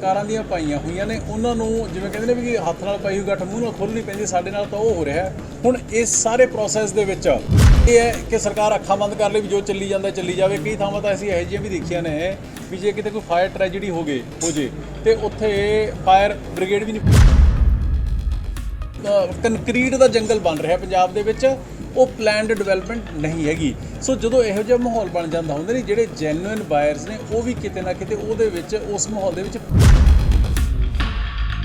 ਕਾਰਾਂ ਦੀਆਂ ਪਾਈਆਂ ਹੋਈਆਂ ਨੇ ਉਹਨਾਂ ਨੂੰ ਜਿਵੇਂ ਕਹਿੰਦੇ ਨੇ ਵੀ ਹੱਥ ਨਾਲ ਪਾਈ ਹੋਈ ਗੱਠ ਮੂੰਹ ਨਾਲ ਖੋਲ੍ਹਣੀ ਪੈਂਦੀ, ਸਾਡੇ ਨਾਲ ਤਾਂ ਉਹ ਹੋ ਰਿਹਾ। ਹੁਣ ਇਸ ਸਾਰੇ ਪ੍ਰੋਸੈਸ ਦੇ ਵਿੱਚ ਇਹ ਹੈ ਕਿ ਸਰਕਾਰ ਅੱਖਾਂ ਬੰਦ ਕਰ ਲਈ ਵੀ ਜੋ ਚੱਲੀ ਜਾਂਦਾ ਚੱਲੀ ਜਾਵੇ। ਕਈ ਥਾਵਾਂ ਤਾਂ ਅਸੀਂ ਇਹੋ ਜਿਹੀਆਂ ਵੀ ਦੇਖੀਆਂ ਨੇ ਵੀ ਜੇ ਕਿਤੇ ਕੋਈ ਫਾਇਰ ਟ੍ਰੈਜਡੀ ਹੋ ਜੇ ਤੇ ਉੱਥੇ ਫਾਇਰ ਬ੍ਰਿਗੇਡ ਵੀ ਨਹੀਂ। ਕੰਕਰੀਟ ਦਾ ਜੰਗਲ ਬਣ ਰਿਹਾ ਪੰਜਾਬ ਦੇ ਵਿੱਚ, ਉਹ ਪਲੈਨਡ ਡਿਵੈਲਪਮੈਂਟ ਨਹੀਂ ਹੈਗੀ। ਸੋ ਜਦੋਂ ਇਹੋ ਜਿਹਾ ਮਾਹੌਲ ਬਣ ਜਾਂਦਾ ਹੁੰਦਾ ਨੇ, ਜਿਹੜੇ ਜੈਨੂਇਨ ਬਾਇਰਸ ਨੇ ਉਹ ਵੀ ਕਿਤੇ ਨਾ ਕਿਤੇ ਉਹਦੇ ਵਿੱਚ ਉਸ ਮਾਹੌਲ ਦੇ ਵਿੱਚ।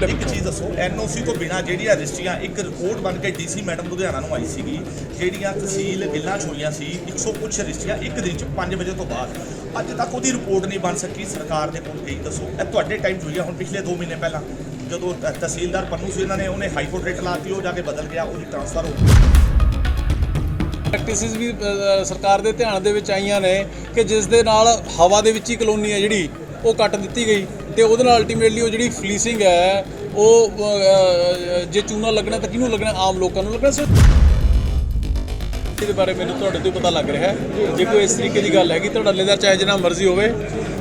ਇੱਕ ਚੀਜ਼ ਦੱਸੋ, NOC ਤੋਂ ਬਿਨਾਂ ਜਿਹੜੀਆਂ ਰਜਿਸਟਰੀਆਂ ਇੱਕ ਰਿਪੋਰਟ ਬਣ ਕੇ DC ਮੈਡਮ ਲੁਧਿਆਣਾ ਨੂੰ ਆਈ ਸੀਗੀ, ਜਿਹੜੀਆਂ ਤਹਿਸੀਲ ਗਿੱਲਾਂ 'ਚ ਹੋਈਆਂ ਸੀ 100 ਕੁਛ ਰਜਿਸਟਰੀਆਂ ਇੱਕ ਦਿਨ 'ਚ 5 ਵਜੇ ਤੋਂ ਬਾਅਦ, ਅੱਜ ਤੱਕ ਉਹਦੀ ਰਿਪੋਰਟ ਨਹੀਂ ਬਣ ਸਕੀ। ਸਰਕਾਰ ਦੇ ਕੋਲ ਗਈ, ਦੱਸੋ ਇਹ ਤੁਹਾਡੇ ਟਾਈਮ 'ਚ ਹੋਈ ਆ? ਹੁਣ ਪਿਛਲੇ 2 ਮਹੀਨੇ ਪਹਿਲਾਂ ਜਦੋਂ ਤਹਿਸੀਲਦਾਰ ਪੰਨੂ ਸੀ, ਉਹਨਾਂ ਨੇ ਉਹਨੇ ਹਾਈ ਕੋਰਟ ਰੇਟ ਲਾਤੀ, ਉਹ ਜਾ ਕੇ ਬਦਲ ਗਿਆ, ਉਹਦੀ ਟ੍ਰਾਂਸਫਰ ਹੋ ਗਈ। ਪ੍ਰੈਕਟਿਸਿਸ ਵੀ ਸਰਕਾਰ ਦੇ ਧਿਆਨ ਦੇ ਵਿੱਚ ਆਈਆਂ ਨੇ ਕਿ ਜਿਸ ਦੇ ਨਾਲ ਹਵਾ ਦੇ ਵਿੱਚ ਹੀ ਕਲੋਨੀ ਹੈ ਜਿਹੜੀ ਉਹ ਕੱਟ ਦਿੱਤੀ ਗਈ ਤੇ ਉਹਦੇ ਨਾਲ ਅਲਟੀਮੇਟਲੀ ਉਹ ਜਿਹੜੀ ਫਲੀਸਿੰਗ ਹੈ ਉਹ ਜੇ ਚੂਨਾ ਲੱਗਣਾ ਤਾਂ ਕਿਹਨੂੰ ਲੱਗਣਾ? ਆਮ ਲੋਕਾਂ ਨੂੰ ਲੱਗਣਾ। ਸੋ ਇਹਦੇ ਬਾਰੇ ਮੈਨੂੰ ਤੁਹਾਡੇ ਤੋਂ ਪਤਾ ਲੱਗ ਰਿਹਾ ਹੈ। ਜੇ ਕੋਈ ਇਸ ਤਰੀਕੇ ਦੀ ਗੱਲ ਹੈਗੀ, ਧੜੱਲੇਦਾਰ ਚਾਹੇ ਜਿੰਨਾ ਮਰਜ਼ੀ ਹੋਵੇ,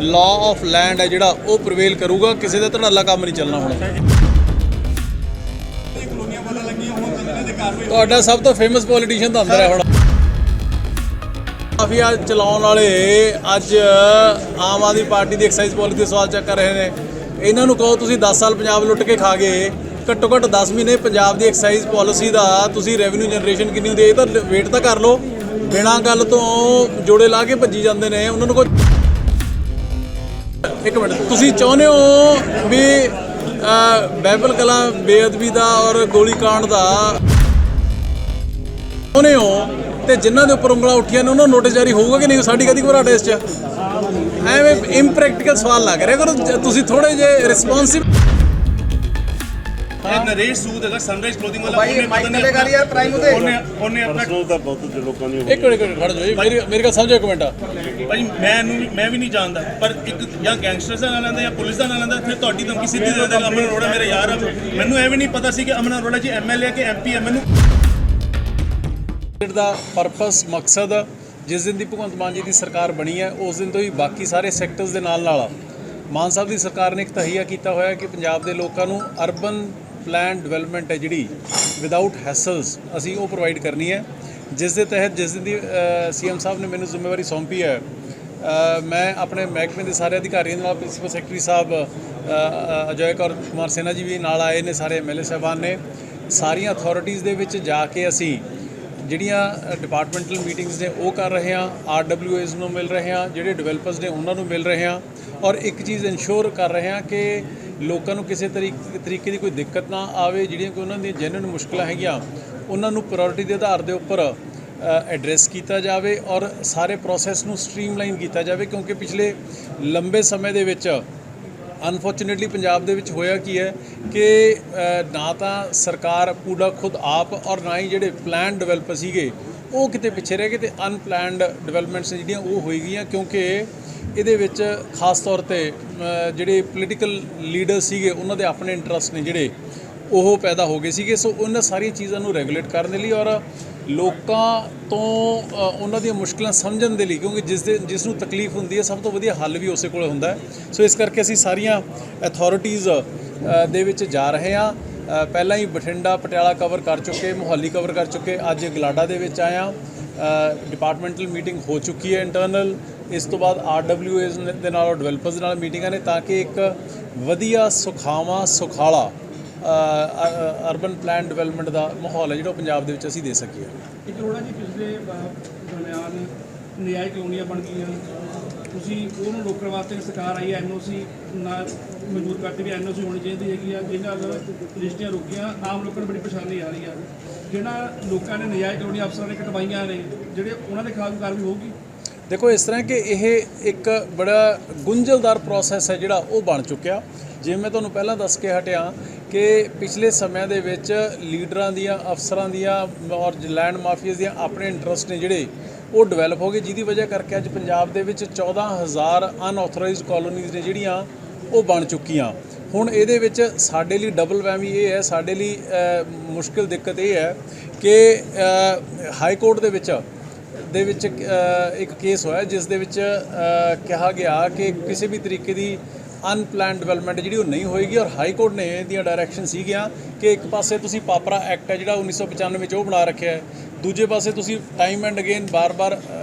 ਲਾਅ ਆਫ ਲੈਂਡ ਹੈ ਜਿਹੜਾ ਉਹ ਪ੍ਰੀਵੇਲ ਕਰੂਗਾ। ਕਿਸੇ ਦਾ ਧੜੱਲਾ ਕੰਮ ਨਹੀਂ ਚੱਲਣਾ ਹੁਣ। ਤੁਹਾਡਾ ਸਭ ਤੋਂ ਫੇਮਸ ਪੋਲੀਟੀਸ਼ੀਅਨ ਤਾਂ ਅੰਦਰ ਹੈ ਹੁਣ। ਮਾਫੀਆ ਚਲਾਉਣ ਵਾਲੇ ਅੱਜ ਆਮ ਆਦਮੀ ਪਾਰਟੀ ਦੀ ਐਕਸਾਈਜ਼ ਪਾਲਿਸੀ ਦੇ ਸਵਾਲ ਚੱਕ ਕਰ ਰਹੇ ਨੇ। ਇਹਨਾਂ ਨੂੰ ਕਹੋ ਤੁਸੀਂ 10 ਸਾਲ ਪੰਜਾਬ ਲੁੱਟ ਕੇ ਖਾ ਗਏ, ਘੱਟੋ ਘੱਟ 10 ਮਹੀਨੇ ਪੰਜਾਬ ਦੀ ਐਕਸਾਈਜ਼ ਪਾਲਿਸੀ ਦਾ ਤੁਸੀਂ ਰੈਵਨਿਊ ਜਨਰੇਸ਼ਨ ਕਿੰਨੀ ਹੁੰਦੀ ਹੈ ਇਹ ਤਾਂ ਵੇਟ ਤਾਂ ਕਰ ਲਓ। ਬਿਨਾਂ ਗੱਲ ਤੋਂ ਜੋੜੇ ਲਾ ਕੇ ਭੱਜੀ ਜਾਂਦੇ ਨੇ। ਉਹਨਾਂ ਨੂੰ ਕੋਈ ਇੱਕ ਮਿੰਟ, ਤੁਸੀਂ ਚਾਹੁੰਦੇ ਹੋ ਵੀ ਬਾਈਬਲ ਕਲਾਂ ਬੇਅਦਬੀ ਦਾ ਔਰ ਗੋਲੀ ਕਾਂਡ ਦਾ ਚਾਹੁੰਦੇ ਹੋ ਤੇ ਜਿਨ੍ਹਾਂ ਦੇ ਉੱਪਰ ਉਂਗਲਾਂ ਉੱਠੀਆਂ ਨੇ ਉਹਨਾਂ ਨੂੰ ਨੋਟਿਸ ਜਾਰੀ ਹੋਊਗਾ ਕਿ ਨਹੀਂ? ਸਾਡੀ ਕਦੀ ਘਬਰਾਹਟ ਇਸ 'ਚ ਐਵੇਂ ਇੰਪ੍ਰੈਕਟੀਕਲ ਸਵਾਲ ਲੱਗ ਰਿਹਾ ਕਰੋ। ਤੁਸੀਂ ਥੋੜੇ ਜਿਹੇ ਰਿਸਪੌਂਸਿਵ। ਨਰੇਸ਼ ਸੂਦ ਹੈਗਾ ਸਨਰਾਈਜ਼ ਕਲੋਥਿੰਗ ਵਾਲਾ, ਉਹਨੇ ਮਾਈਕ ਤੇ ਕਰ ਯਾਰ ਪ੍ਰਾਈਮ ਉਤੇ ਉਹਨੇ ਆਪਣਾ ਤਾਂ ਬਹੁਤ ਲੋਕਾਂ ਨੇ ਇੱਕ ਮਿੰਟ ਖੜ ਜਾਓ ਜੀ, ਮੇਰੀ ਗੱਲ ਸਮਝੋ ਇੱਕ ਮਿੰਟ। ਭਾਈ ਮੈਂ ਵੀ ਨਹੀਂ ਜਾਣਦਾ, ਪਰ ਇੱਕ ਜਾਂ ਗੈਂਗਸਟਰ ਦਾ ਨਾਂ ਲੈਂਦਾ ਜਾਂ ਪੁਲਿਸ ਦਾ ਨਾਂ ਲੈਂਦਾ, ਫਿਰ ਤੁਹਾਡੀ ਧਮਕੀ ਸਿੱਧੀ ਦੇ ਦਿੰਦਾ। ਅਮਨ ਅਰੋੜਾ ਮੇਰੇ ਯਾਰ ਆ, ਮੈਨੂੰ ਐਵੇਂ ਨਹੀਂ ਪਤਾ ਸੀ ਕਿ ਅਮਨ ਅਰੋੜਾ ਜੀ MLA ਕਿ MP ਹੈ। ਮੈਨੂੰ ਦਾ ਪਰਪਸ ਮਕਸਦ ਜਿਸ ਦਿਨ ਦੀ ਭਗਵੰਤ ਮਾਨ ਜੀ ਦੀ ਸਰਕਾਰ ਬਣੀ ਹੈ ਉਸ ਦਿਨ ਤੋਂ ਹੀ ਬਾਕੀ ਸਾਰੇ ਸੈਕਟਰਸ ਦੇ ਨਾਲ ਮਾਨ ਸਾਹਿਬ ਦੀ ਸਰਕਾਰ ਨੇ ਇੱਕ ਤਹੀਆ ਕੀਤਾ ਹੋਇਆ ਕਿ ਪੰਜਾਬ ਦੇ ਲੋਕਾਂ ਨੂੰ ਅਰਬਨ ਪਲਾਨ ਡਿਵੈਲਪਮੈਂਟ ਹੈ ਜਿਹੜੀ ਵਿਦਆਊਟ ਹੈਸਲਸ ਅਸੀਂ ਉਹ ਪ੍ਰੋਵਾਈਡ ਕਰਨੀ ਹੈ। ਜਿਸ ਦੇ ਤਹਿਤ ਜਿਸ ਦਿਨ ਦੀ CM ਸਾਹਿਬ ਨੇ ਮੈਨੂੰ ਜ਼ਿੰਮੇਵਾਰੀ ਸੌਂਪੀ ਹੈ, ਮੈਂ ਆਪਣੇ ਮਹਿਕਮੇ ਦੇ ਸਾਰੇ ਅਧਿਕਾਰੀਆਂ ਨਾਲ, ਪ੍ਰਿੰਸੀਪਲ ਸੈਕਟਰੀ ਸਾਹਿਬ ਅਜੇ ਕੁਮਾਰ ਸਿਨਹਾ ਜੀ ਵੀ ਨਾਲ ਆਏ ਨੇ, ਸਾਰੇ MLA ਸਾਹਿਬਾਨ ਨੇ, ਸਾਰੀਆਂ ਅਥਾਰਟੀਜ਼ ਦੇ ਵਿੱਚ ਜਾ ਕੇ ਅਸੀਂ ਜਿਹੜੀਆਂ ਡਿਪਾਰਟਮੈਂਟਲ ਮੀਟਿੰਗਸ ਨੇ ਉਹ ਕਰ ਰਹੇ ਹਾਂ, RWAs ਨੂੰ ਮਿਲ ਰਹੇ ਹਾਂ, ਜਿਹੜੇ ਡਿਵੈਲਪਰਸ ਨੇ ਉਹਨਾਂ ਨੂੰ ਮਿਲ ਰਹੇ ਹਾਂ ਔਰ ਇੱਕ ਚੀਜ਼ ਇਨਸ਼ੋਰ ਕਰ ਰਹੇ ਹਾਂ ਕਿ ਲੋਕਾਂ ਨੂੰ ਕਿਸੇ ਤਰੀਕੇ ਦੀ ਕੋਈ ਦਿੱਕਤ ਨਾ ਆਵੇ। ਜਿਹੜੀਆਂ ਕੋਈ ਉਹਨਾਂ ਦੀਆਂ ਜੈਨੂਇਨ ਮੁਸ਼ਕਲਾਂ ਹੈਗੀਆਂ ਉਹਨਾਂ ਨੂੰ ਪ੍ਰਾਇੋਰਟੀ ਦੇ ਆਧਾਰ ਦੇ ਉੱਪਰ ਐਡਰੈਸ ਕੀਤਾ ਜਾਵੇ ਔਰ ਸਾਰੇ ਪ੍ਰੋਸੈਸ ਨੂੰ ਸਟਰੀਮਲਾਈਨ ਕੀਤਾ ਜਾਵੇ। ਕਿਉਂਕਿ ਪਿਛਲੇ ਲੰਬੇ ਸਮੇਂ ਦੇ ਵਿੱਚ ਅਨਫੋਰਚੂਨੇਟਲੀ ਪੰਜਾਬ ਦੇ ਵਿੱਚ ਹੋਇਆ ਕੀ ਹੈ ਕਿ ਨਾ ਤਾਂ ਸਰਕਾਰ ਪੂਰਾ ਖੁਦ ਆਪ ਔਰ ਨਾ ਹੀ ਜਿਹੜੇ ਪਲਾਨ ਡਿਵੈਲਪਰ ਸੀਗੇ ਉਹ ਕਿਤੇ ਪਿੱਛੇ ਰਹਿ ਗਏ ਤੇ ਅਨਪਲਾਨਡ ਡਿਵੈਲਪਮੈਂਟਸ ਜਿਹੜੀਆਂ ਉਹ ਹੋਈ ਗਈਆਂ। ਕਿਉਂਕਿ ਇਹਦੇ ਵਿੱਚ ਖਾਸ ਤੌਰ ਤੇ ਜਿਹੜੇ ਪੋਲੀਟੀਕਲ ਲੀਡਰ ਸੀਗੇ ਉਹਨਾਂ ਦੇ ਆਪਣੇ ਇੰਟਰਸਟ ਨੇ ਜਿਹੜੇ ਉਹ ਪੈਦਾ ਹੋ ਗਏ ਸੀਗੇ। ਸੋ ਉਹਨਾਂ ਸਾਰੀਆਂ ਚੀਜ਼ਾਂ ਨੂੰ ਰੈਗੂਲੇਟ ਕਰਨ ਦੇ ਲਈ ਔਰ ਲੋਕਾਂ ਤੋਂ ਉਹਨਾਂ ਦੀਆਂ ਮੁਸ਼ਕਲਾਂ ਸਮਝਣ ਦੇ ਲਈ, ਕਿਉਂਕਿ ਜਿਸ ਨੂੰ ਤਕਲੀਫ ਹੁੰਦੀ ਹੈ ਸਭ ਤੋਂ ਵਧੀਆ ਹੱਲ ਵੀ ਉਸੇ ਕੋਲ ਹੁੰਦਾ ਹੈ। ਸੋ ਇਸ ਕਰਕੇ ਅਸੀਂ ਸਾਰੀਆਂ ਅਥਾਰਟੀਜ਼ ਦੇ ਵਿੱਚ ਜਾ ਰਹੇ ਹਾਂ। ਪਹਿਲਾਂ ਹੀ ਬਠਿੰਡਾ ਪਟਿਆਲਾ ਕਵਰ ਕਰ ਚੁੱਕੇ, ਮੋਹਾਲੀ ਕਵਰ ਕਰ ਚੁੱਕੇ, ਅੱਜ ਗਲਾਡਾ ਦੇ ਵਿੱਚ ਆਇਆ। ਡਿਪਾਰਟਮੈਂਟਲ ਮੀਟਿੰਗ ਹੋ ਚੁੱਕੀ ਹੈ ਇੰਟਰਨਲ। ਇਸ ਤੋਂ ਬਾਅਦ RWAs ਦੇ ਨਾਲ ਡਿਵੈਲਪਰਸ ਦੇ ਨਾਲ ਮੀਟਿੰਗਾਂ ਨੇ ਤਾਂ ਕਿ ਇੱਕ ਵਧੀਆ ਸੁਖਾਲਾ ਅਰਬਨ ਪਲਾਨ ਡਿਵੈਲਪਮੈਂਟ ਦਾ ਮਾਹੌਲ ਹੈ ਜਿਹੜਾ ਪੰਜਾਬ ਦੇ ਵਿੱਚ ਅਸੀਂ ਦੇ ਸਕੀਏ। ਇੱਕ ਅਰੋੜਾ ਜੀ, ਪਿਛਲੇ ਦਰਮਿਆਨ ਨਜਾਇਜ਼ ਕਲੋਨੀਆਂ ਬਣ ਗਈਆਂ, ਤੁਸੀਂ ਉਹਨੂੰ ਰੋਕਣ ਵਾਸਤੇ ਸਰਕਾਰ ਆਈ ਹੈ, NOC ਨਾਲ ਮਨਜ਼ੂਰ ਕਰਤੀ ਵੀ NOC ਹੋਣੀ ਚਾਹੀਦੀ ਹੈਗੀ ਆ, ਜਿਹਨਾਂ ਨਾਲ ਰਜਿਸਟਰੀਆਂ ਰੁਕੀਆਂ। ਆਮ ਲੋਕਾਂ ਨੂੰ ਬੜੀ ਪਰੇਸ਼ਾਨੀ ਆ ਰਹੀ ਆ। ਜਿਹੜਾ ਲੋਕਾਂ ਨੇ ਨਜਾਇਜ਼ ਕਲੋਨੀ ਅਫਸਰਾਂ ਨੇ ਕਟਵਾਈਆਂ ਨੇ, ਜਿਹੜੇ ਉਹਨਾਂ ਦੇ ਖਿਲਾਫ ਕਾਰਵਾਈ ਹੋਊਗੀ? ਦੇਖੋ, ਇਸ ਤਰ੍ਹਾਂ ਕਿ ਇਹ ਇੱਕ ਬੜਾ ਗੁੰਝਲਦਾਰ ਪ੍ਰੋਸੈਸ ਹੈ ਜਿਹੜਾ ਉਹ ਬਣ ਚੁੱਕਿਆ। ਜਿਵੇਂ ਮੈਂ ਤੁਹਾਨੂੰ ਪਹਿਲਾਂ ਦੱਸ ਕੇ ਹਟਿਆ ਕਿ ਪਿਛਲੇ ਸਮਿਆਂ ਦੇ ਵਿੱਚ ਲੀਡਰਾਂ ਦੀਆਂ, ਅਫਸਰਾਂ ਦੀਆਂ ਔਰ ਲੈਂਡ ਮਾਫੀਆਜ਼ ਦੀਆਂ ਆਪਣੇ ਇੰਟਰਸਟ ਨੇ ਜਿਹੜੇ ਉਹ ਡਿਵੈਲਪ ਹੋ ਗਏ, ਜਿਹਦੀ ਵਜ੍ਹਾ ਕਰਕੇ ਅੱਜ ਪੰਜਾਬ ਦੇ ਵਿੱਚ 14,000 ਅਨਆਥੋਰਾਈਜ਼ਡ ਕਾਲੋਨੀਜ਼ ਨੇ ਜਿਹੜੀਆਂ ਉਹ ਬਣ ਚੁੱਕੀਆਂ। ਹੁਣ ਇਹਦੇ ਵਿੱਚ ਸਾਡੇ ਲਈ ਡਬਲ ਵੈਮੀ ਇਹ ਹੈ, ਸਾਡੇ ਲਈ ਮੁਸ਼ਕਿਲ ਦਿੱਕਤ ਇਹ ਹੈ ਕਿ ਹਾਈ ਕੋਰਟ ਦੇ ਵਿੱਚ ਇੱਕ ਕੇਸ ਹੋਇਆ ਜਿਸ ਦੇ ਵਿੱਚ ਕਿਹਾ ਗਿਆ ਕਿ ਕਿਸੇ ਵੀ ਤਰੀਕੇ ਦੀ ਅਨਪਲੈਨਡ ਡਿਵੈਲਪਮੈਂਟ ਜਿਹੜੀ ਉਹ ਨਹੀਂ ਹੋਏਗੀ। ਔਰ ਹਾਈ ਕੋਰਟ ਨੇ ਇਹਦੀਆਂ ਡਾਇਰੈਕਸ਼ਨ ਸੀਗੀਆਂ ਕਿ ਇੱਕ ਪਾਸੇ ਤੁਸੀਂ ਪਾਪਰਾ ਐਕਟ ਹੈ ਜਿਹੜਾ 1995 ਵਿੱਚ ਉਹ ਬਣਾ ਰੱਖਿਆ ਹੈ, ਦੂਜੇ ਪਾਸੇ ਤੁਸੀਂ ਟਾਈਮ ਐਂਡ ਅਗੇਨ ਬਾਰ-ਬਾਰ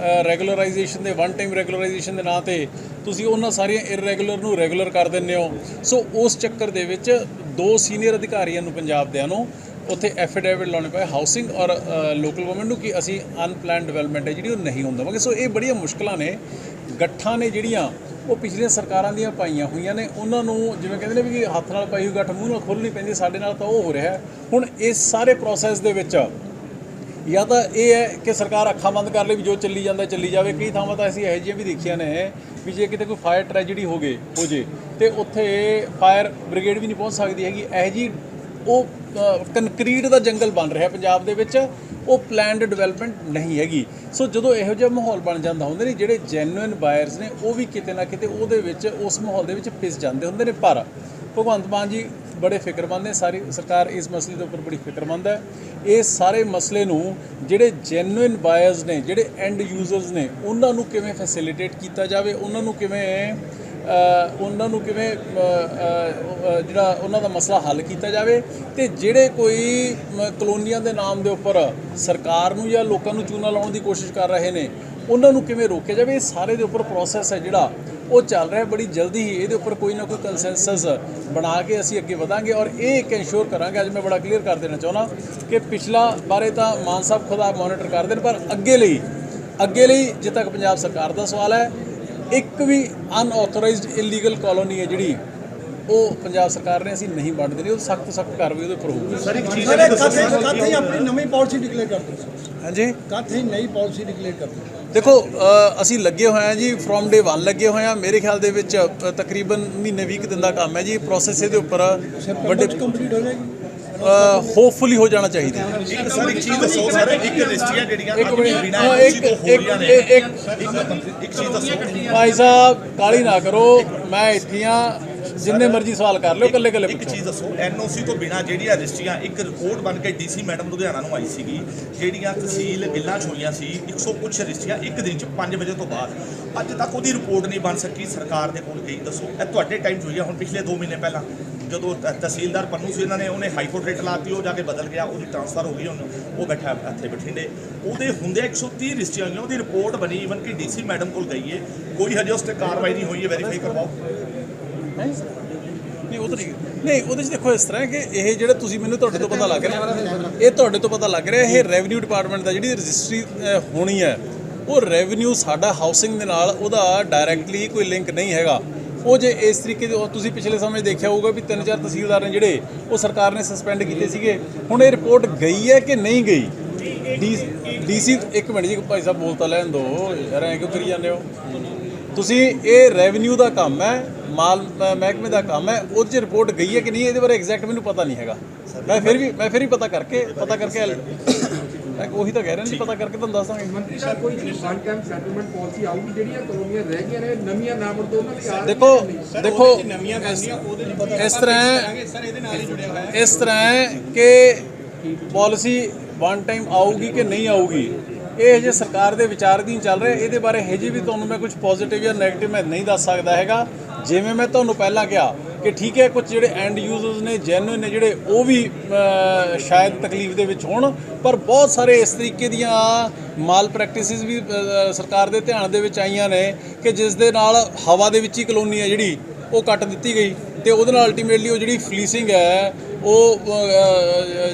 ਰੈਗੂਲਰਾਈਜੇਸ਼ਨ ਦੇ ਵਨ ਟਾਈਮ ਰੈਗੂਲਰਾਈਜੇਸ਼ਨ ਦੇ ਨਾਂ 'ਤੇ ਤੁਸੀਂ ਉਹਨਾਂ ਸਾਰੀਆਂ ਇਰਰੈਗੂਲਰ ਨੂੰ ਰੈਗੂਲਰ ਕਰ ਦਿੰਦੇ ਹੋ। ਸੋ ਉਸ ਚੱਕਰ ਦੇ ਵਿੱਚ 2 ਸੀਨੀਅਰ ਅਧਿਕਾਰੀਆਂ ਨੂੰ ਪੰਜਾਬ ਦਿਆਂ ਨੂੰ ਉੱਥੇ ਐਫੀਡੇਵਿਟ ਲਾਉਣੇ ਪਏ ਹਾਊਸਿੰਗ ਔਰ ਲੋਕਲ ਗਵਰਨਮੈਂਟ ਨੂੰ ਕਿ ਅਸੀਂ ਅਨਪਲੈਨਡ ਡਿਵੈਲਪਮੈਂਟ ਹੈ ਜਿਹੜੀ ਉਹ ਨਹੀਂ ਹੋਣ ਦੇਵਾਂਗੇ। ਸੋ ਇਹ ਬੜੀਆਂ ਮੁਸ਼ਕਲਾਂ ਨੇ, ਗੱਠਾਂ ਨੇ ਜਿਹੜੀਆਂ ਉਹ ਪਿਛਲੀਆਂ ਸਰਕਾਰਾਂ ਦੀਆਂ ਪਾਈਆਂ ਹੋਈਆਂ ਨੇ, ਉਹਨਾਂ ਨੂੰ ਜਿਵੇਂ ਕਹਿੰਦੇ ਨੇ ਵੀ ਹੱਥ ਨਾਲ ਪਾਈ ਹੋਈ ਗੱਠ ਮੂੰਹ ਨਾਲ ਖੋਲ੍ਹਣੀ ਪੈਂਦੀ, ਸਾਡੇ ਨਾਲ ਤਾਂ ਉਹ ਹੋ ਰਿਹਾ। ਹੁਣ ਇਸ ਸਾਰੇ ਪ੍ਰੋਸੈਸ ਦੇ ਵਿੱਚ ਜਾਂ ਤਾਂ ਇਹ ਹੈ ਕਿ ਸਰਕਾਰ ਅੱਖਾਂ ਬੰਦ ਕਰ ਲਈ ਵੀ ਜੋ ਚੱਲੀ ਜਾਂਦਾ ਚੱਲੀ ਜਾਵੇ। ਕਈ ਥਾਵਾਂ ਤਾਂ ਅਸੀਂ ਇਹੋ ਜਿਹੀਆਂ ਵੀ ਦੇਖੀਆਂ ਨੇ ਵੀ ਜੇ ਕਿਤੇ ਕੋਈ ਫਾਇਰ ਟ੍ਰੈਜਡੀ ਹੋ ਜੇ ਤੇ ਉੱਥੇ ਫਾਇਰ ਬ੍ਰਿਗੇਡ ਵੀ ਨਹੀਂ ਪਹੁੰਚ ਸਕਦੀ ਹੈਗੀ। ਇਹੋ ਜਿਹੀ ਉਹ ਕੰਕਰੀਟ ਦਾ ਜੰਗਲ ਬਣ ਰਿਹਾ ਪੰਜਾਬ ਦੇ ਵਿੱਚ, ਉਹ ਪਲੈਨਡ ਡਿਵੈਲਪਮੈਂਟ ਨਹੀਂ ਹੈਗੀ। ਸੋ ਜਦੋਂ ਇਹੋ ਜਿਹਾ ਮਾਹੌਲ ਬਣ ਜਾਂਦਾ ਹੁੰਦੇ ਨੇ, ਜਿਹੜੇ ਜੈਨੂਇਨ ਬਾਇਰਸ ਨੇ ਉਹ ਵੀ ਕਿਤੇ ਨਾ ਕਿਤੇ ਉਹਦੇ ਵਿੱਚ ਉਸ ਮਾਹੌਲ ਦੇ ਵਿੱਚ ਪਿਸ ਜਾਂਦੇ ਹੁੰਦੇ ਨੇ। ਪਰ ਭਗਵੰਤ ਮਾਨ ਜੀ ਬੜੇ ਫਿਕਰਮੰਦ ਨੇ, ਸਾਰੀ ਸਰਕਾਰ ਇਸ ਮਸਲੇ ਦੇ ਉੱਪਰ ਬੜੀ ਫਿਕਰਮੰਦ ਹੈ। ਇਸ ਸਾਰੇ ਮਸਲੇ ਨੂੰ ਜਿਹੜੇ ਜੈਨੂਇਨ ਬਾਇਰਸ ਨੇ, ਜਿਹੜੇ ਐਂਡ ਯੂਜ਼ਰਸ ਨੇ, ਉਹਨਾਂ ਨੂੰ ਕਿਵੇਂ ਫੈਸਿਲੀਟੇਟ ਕੀਤਾ ਜਾਵੇ, ਉਹਨਾਂ ਨੂੰ ਕਿਵੇਂ ਜਿਹੜਾ ਉਹਨਾਂ ਦਾ ਮਸਲਾ ਹੱਲ ਕੀਤਾ ਜਾਵੇ, ਤੇ ਜਿਹੜੇ ਕੋਈ ਕਲੋਨੀਆਂ ਦੇ ਨਾਮ ਦੇ ਉੱਪਰ ਸਰਕਾਰ ਨੂੰ ਜਾਂ ਲੋਕਾਂ ਨੂੰ ਚੂਨਾ ਲਾਉਣ ਦੀ ਕੋਸ਼ਿਸ਼ ਕਰ ਰਹੇ ਨੇ, ਉਹਨਾਂ ਨੂੰ ਕਿਵੇਂ ਰੋਕਿਆ ਜਾਵੇ। ਇਹ ਸਾਰੇ ਦੇ ਉੱਪਰ ਪ੍ਰੋਸੈਸ ਹੈ ਜਿਹੜਾ ਉਹ ਚੱਲ ਰਿਹਾ। ਬੜੀ ਜਲਦੀ ਹੀ ਇਹਦੇ ਉੱਪਰ ਕੋਈ ਨਾ ਕੋਈ ਕੰਸੈਂਸਸ ਬਣਾ ਕੇ ਅਸੀਂ ਅੱਗੇ ਵਧਾਂਗੇ ਔਰ ਇਹ ਇੱਕ ਇੰਸ਼ੋਰ ਕਰਾਂਗੇ। ਅੱਜ ਮੈਂ ਬੜਾ ਕਲੀਅਰ ਕਰ ਦੇਣਾ ਚਾਹੁੰਦਾ ਕਿ ਪਿਛਲਾ ਬਾਰੇ ਤਾਂ ਮਾਨ ਸਾਹਿਬ ਖੁਦ ਆਪ ਮੋਨੀਟਰ ਕਰਦੇ ਨੇ, ਪਰ ਅੱਗੇ ਲਈ ਜਿੱਥੇ ਤੱਕ ਪੰਜਾਬ ਸਰਕਾਰ ਦਾ ਸਵਾਲ ਹੈ, ਇੱਕ ਵੀ ਅਨਆਥੋਰਾਈਜ਼ਡ ਇਲੀਗਲ ਕਾਲੋਨੀ ਹੈ ਜਿਹੜੀ ਉਹ ਪੰਜਾਬ ਸਰਕਾਰ ਨੇ ਅਸੀਂ ਨਹੀਂ ਵੰਡ ਦੇਣੀ। ਉਹ ਸਖਤ ਕਾਰਵਾਈ ਉਹਦੇ ਉੱਪਰ ਹੋਊਗੀ। ਸਰ ਇੱਕ ਚੀਜ਼ ਕੱਥੇ ਆਪਣੀ ਨਵੀਂ ਪਾਲਿਸੀ ਡਿਕਲੇਅਰ ਕਰ ਦਿਓ। ਹਾਂਜੀ, ਕੱਥੇ ਨਈ ਪਾਲਿਸੀ ਡਿਕਲੇਅਰ ਕਰ ਦਿਓ। ਦੇਖੋ ਅਸੀਂ ਲੱਗੇ ਹੋਏ ਹਾਂ ਜੀ, ਫਰੋਮ ਡੇ 1 ਲੱਗੇ ਹੋਏ ਹਾਂ। ਮੇਰੇ ਖਿਆਲ ਦੇ ਵਿੱਚ ਤਕਰੀਬਨ ਮਹੀਨੇ 20 ਦਿਨ ਦਾ ਕੰਮ ਹੈ ਜੀ। ਪ੍ਰੋਸੈਸ ਇਹਦੇ ਉੱਪਰ ਵੱਡੇ ਕੰਪਲੀਟ ਹੋ ਜਾਏਗੀ, ਹੋਪਫੁਲੀ ਹੋ ਜਾਣਾ ਚਾਹੀਦਾ। ਇੱਕ ਸਰ ਇੱਕ ਚੀਜ਼ ਦੱਸੋ ਸਰ, ਇੱਕ ਰਜਿਸਟਰੀਆਂ ਜਿਹੜੀਆਂ ਇੱਕ ਮਿੰਟ, ਬਿਨਾਂ ਐਨਓਸੀ ਤੋਂ ਹੋ ਰਹੀਆਂ ਨੇ, ਇੱਕ ਚੀਜ਼ ਦੱਸੋ ਭਾਈ ਸਾਹਿਬ ਕਾਹਲੀ ਨਾ ਕਰੋ, ਮੈਂ ਇੱਥੇ ਹਾਂ, ਜਿੰਨੇ ਮਰਜ਼ੀ ਸਵਾਲ ਕਰ ਲਿਓ, ਕੱਲੇ ਇੱਕ ਚੀਜ਼ ਦੱਸੋ, ਐਨਓਸੀ ਤੋਂ ਬਿਨਾਂ ਜਿਹੜੀਆਂ ਰਜਿਸਟਰੀਆਂ ਇੱਕ ਰਿਪੋਰਟ ਬਣ ਕੇ ਡੀਸੀ ਮੈਡਮ ਲੁਧਿਆਣਾ ਨੂੰ ਆਈ ਸੀਗੀ, ਜਿਹੜੀਆਂ ਤਹਿਸੀਲ ਗਿੱਲਾਂ 'ਚ ਹੋਈਆਂ ਸੀ 100 ਕੁਛ ਰਜਿਸਟਰੀਆਂ ਇੱਕ ਦਿਨ 'ਚ 5 ਵਜੇ ਤੋਂ ਬਾਅਦ, ਅੱਜ ਤੱਕ ਉਹਦੀ ਰਿਪੋਰਟ ਨਹੀਂ ਬਣ ਸਕੀ, ਸਰਕਾਰ ਦੇ ਕੋਲ ਗਈ। ਦੱਸੋ ਇਹ ਤੁਹਾਡੇ ਟਾਈਮ 'ਚ ਹੋਈ ਆ? ਹੁਣ ਪਿਛਲੇ 2 ਮਹੀਨੇ ਪਹਿਲਾਂ ਜਦੋਂ ਤਹਿਸੀਲਦਾਰ ਪੰਨੂ ਸੀ, ਇਹਨਾਂ ਨੇ ਉਹਨੇ ਹਾਈ ਕੋਰਟ ਰੇਟ ਲਾਤੀ, ਉਹ ਜਾ ਕੇ ਬਦਲ ਗਿਆ, ਉਹਦੀ ਟ੍ਰਾਂਸਫਰ ਹੋ ਗਈ, ਹੁਣ ਉਹ ਬੈਠਾ ਇੱਥੇ ਬਠਿੰਡੇ। ਉਹਦੇ ਹੁੰਦੇ 130 ਰਜਿਸਟਰੀਆਂ ਹੋਈਆਂ, ਉਹਦੀ ਰਿਪੋਰਟ ਬਣੀ, ਈਵਨ ਕਿ ਡੀਸੀ ਮੈਡਮ ਕੋਲ ਗਈ ਹੈ, ਕੋਈ ਹਜੇ ਉਸ 'ਤੇ ਕਾਰਵਾਈ ਨਹੀਂ ਹੋਈ ਹੈ। ਵੈਰੀਫਾਈ ਕਰਵਾਓ। ਨਹੀਂ ਉਹਦੇ 'ਚ ਦੇਖੋ ਇਸ ਤਰ੍ਹਾਂ ਕਿ ਇਹ ਜਿਹੜੇ ਤੁਸੀਂ ਮੈਨੂੰ ਤੁਹਾਡੇ ਤੋਂ ਪਤਾ ਲੱਗ ਰਿਹਾ, ਇਹ ਤੁਹਾਡੇ ਤੋਂ ਪਤਾ ਲੱਗ ਰਿਹਾ, ਇਹ ਰੈਵਨਿਊ ਡਿਪਾਰਟਮੈਂਟ ਦਾ ਜਿਹੜੀ ਰਜਿਸਟਰੀ ਹੋਣੀ ਹੈ, ਉਹ ਰੈਵਨਿਊ ਸਾਡਾ ਹਾਊਸਿੰਗ ਦੇ ਨਾਲ ਉਹਦਾ ਡਾਇਰੈਕਟਲੀ ਕੋਈ ਲਿੰਕ ਨਹੀਂ ਹੈਗਾ। ਉਹ ਜੇ ਇਸ ਤਰੀਕੇ ਦੇ ਤੁਸੀਂ ਪਿਛਲੇ ਸਮੇਂ ਦੇਖਿਆ ਹੋਊਗਾ ਵੀ 3-4 ਤਹਿਸੀਲਦਾਰ ਨੇ ਜਿਹੜੇ ਉਹ ਸਰਕਾਰ ਨੇ ਸਸਪੈਂਡ ਕੀਤੇ ਸੀਗੇ। ਹੁਣ ਇਹ ਰਿਪੋਰਟ ਗਈ ਹੈ ਕਿ ਨਹੀਂ ਗਈ? ਡੀਸੀ ਇੱਕ ਮਿੰਟ ਜੀ ਭਾਈ ਸਾਹਿਬ ਬੋਲ ਤਾਂ ਲੈਣ ਦਿਓ ਯਾਰ, ਐਂ ਕਿਉਂ ਕਰੀ ਜਾਂਦੇ ਹੋ ਤੁਸੀਂ? ਇਹ ਰੈਵਨਿਊ ਦਾ ਕੰਮ ਹੈ, ਮਾਲ ਮਹਿਕਮੇ ਦਾ ਕੰਮ ਹੈ, ਉਹ 'ਚ ਰਿਪੋਰਟ ਗਈ ਹੈ ਕਿ ਨਹੀਂ ਇਹਦੇ ਬਾਰੇ ਐਗਜ਼ੈਕਟ ਮੈਨੂੰ ਪਤਾ ਨਹੀਂ ਹੈਗਾ। ਮੈਂ ਫਿਰ ਵੀ ਪਤਾ ਕਰਕੇ ਮੈਂ ਉਹੀ ਤਾਂ ਕਹਿ ਰਿਹਾ ਜੀ, ਪਤਾ ਕਰਕੇ ਤੁਹਾਨੂੰ ਦੱਸ ਦਾਂਗੇ। ਮੰਤਰੀ ਸਾਹਿਬ ਕੋਈ ਵਨ ਟਾਈਮ ਸੈਟਲਮੈਂਟ ਪਾਲਿਸੀ ਆਊਗੀ ਜਿਹੜੀਆਂ ਕਲੋਨੀਆਂ ਰਹਿ ਗਈਆਂ ਨੇ, ਨਵੀਆਂ ਨਾਮ ਤੋਂ ਉਹਨਾਂ ਦੀ ਦੇਖੋ ਇਸ ਤਰ੍ਹਾਂ ਕਿ ਪਾਲਿਸੀ ਵਨ ਟਾਈਮ ਆਊਗੀ ਕਿ ਨਹੀਂ ਆਊਗੀ, ਇਹ ਹਜੇ ਸਰਕਾਰ ਦੇ ਵਿਚਾਰ ਅਧੀਨ ਚੱਲ ਰਿਹਾ। ਇਹਦੇ ਬਾਰੇ ਹਜੇ ਵੀ ਤੁਹਾਨੂੰ ਮੈਂ ਕੁਝ ਪੋਜ਼ਿਟਿਵ ਜਾਂ ਨੈਗੇਟਿਵ ਮੈਂ ਨਹੀਂ ਦੱਸ ਸਕਦਾ ਹੈਗਾ। ਜਿਵੇਂ ਮੈਂ ਤੁਹਾਨੂੰ ਪਹਿਲਾਂ ਕਿਹਾ ਕਿ ਠੀਕ ਹੈ, ਕੁਝ ਜਿਹੜੇ ਐਂਡ ਯੂਜ਼ਰਸ ਨੇ, ਜੈਨੂਇਨ ਨੇ ਜਿਹੜੇ, ਉਹ ਵੀ ਸ਼ਾਇਦ ਤਕਲੀਫ ਦੇ ਵਿੱਚ ਹੋਣ, ਪਰ ਬਹੁਤ ਸਾਰੇ ਇਸ ਤਰੀਕੇ ਦੀਆਂ ਮਾਲ ਪ੍ਰੈਕਟਿਸਿਸ ਵੀ ਸਰਕਾਰ ਦੇ ਧਿਆਨ ਦੇ ਵਿੱਚ ਆਈਆਂ ਨੇ ਕਿ ਜਿਸ ਦੇ ਨਾਲ ਹਵਾ ਦੇ ਵਿੱਚ ਹੀ ਕਲੋਨੀ ਹੈ ਜਿਹੜੀ ਉਹ ਕੱਟ ਦਿੱਤੀ ਗਈ, ਤੇ ਉਹਦੇ ਨਾਲ ਅਲਟੀਮੇਟਲੀ ਉਹ ਜਿਹੜੀ ਫਲੀਸਿੰਗ ਹੈ ਉਹ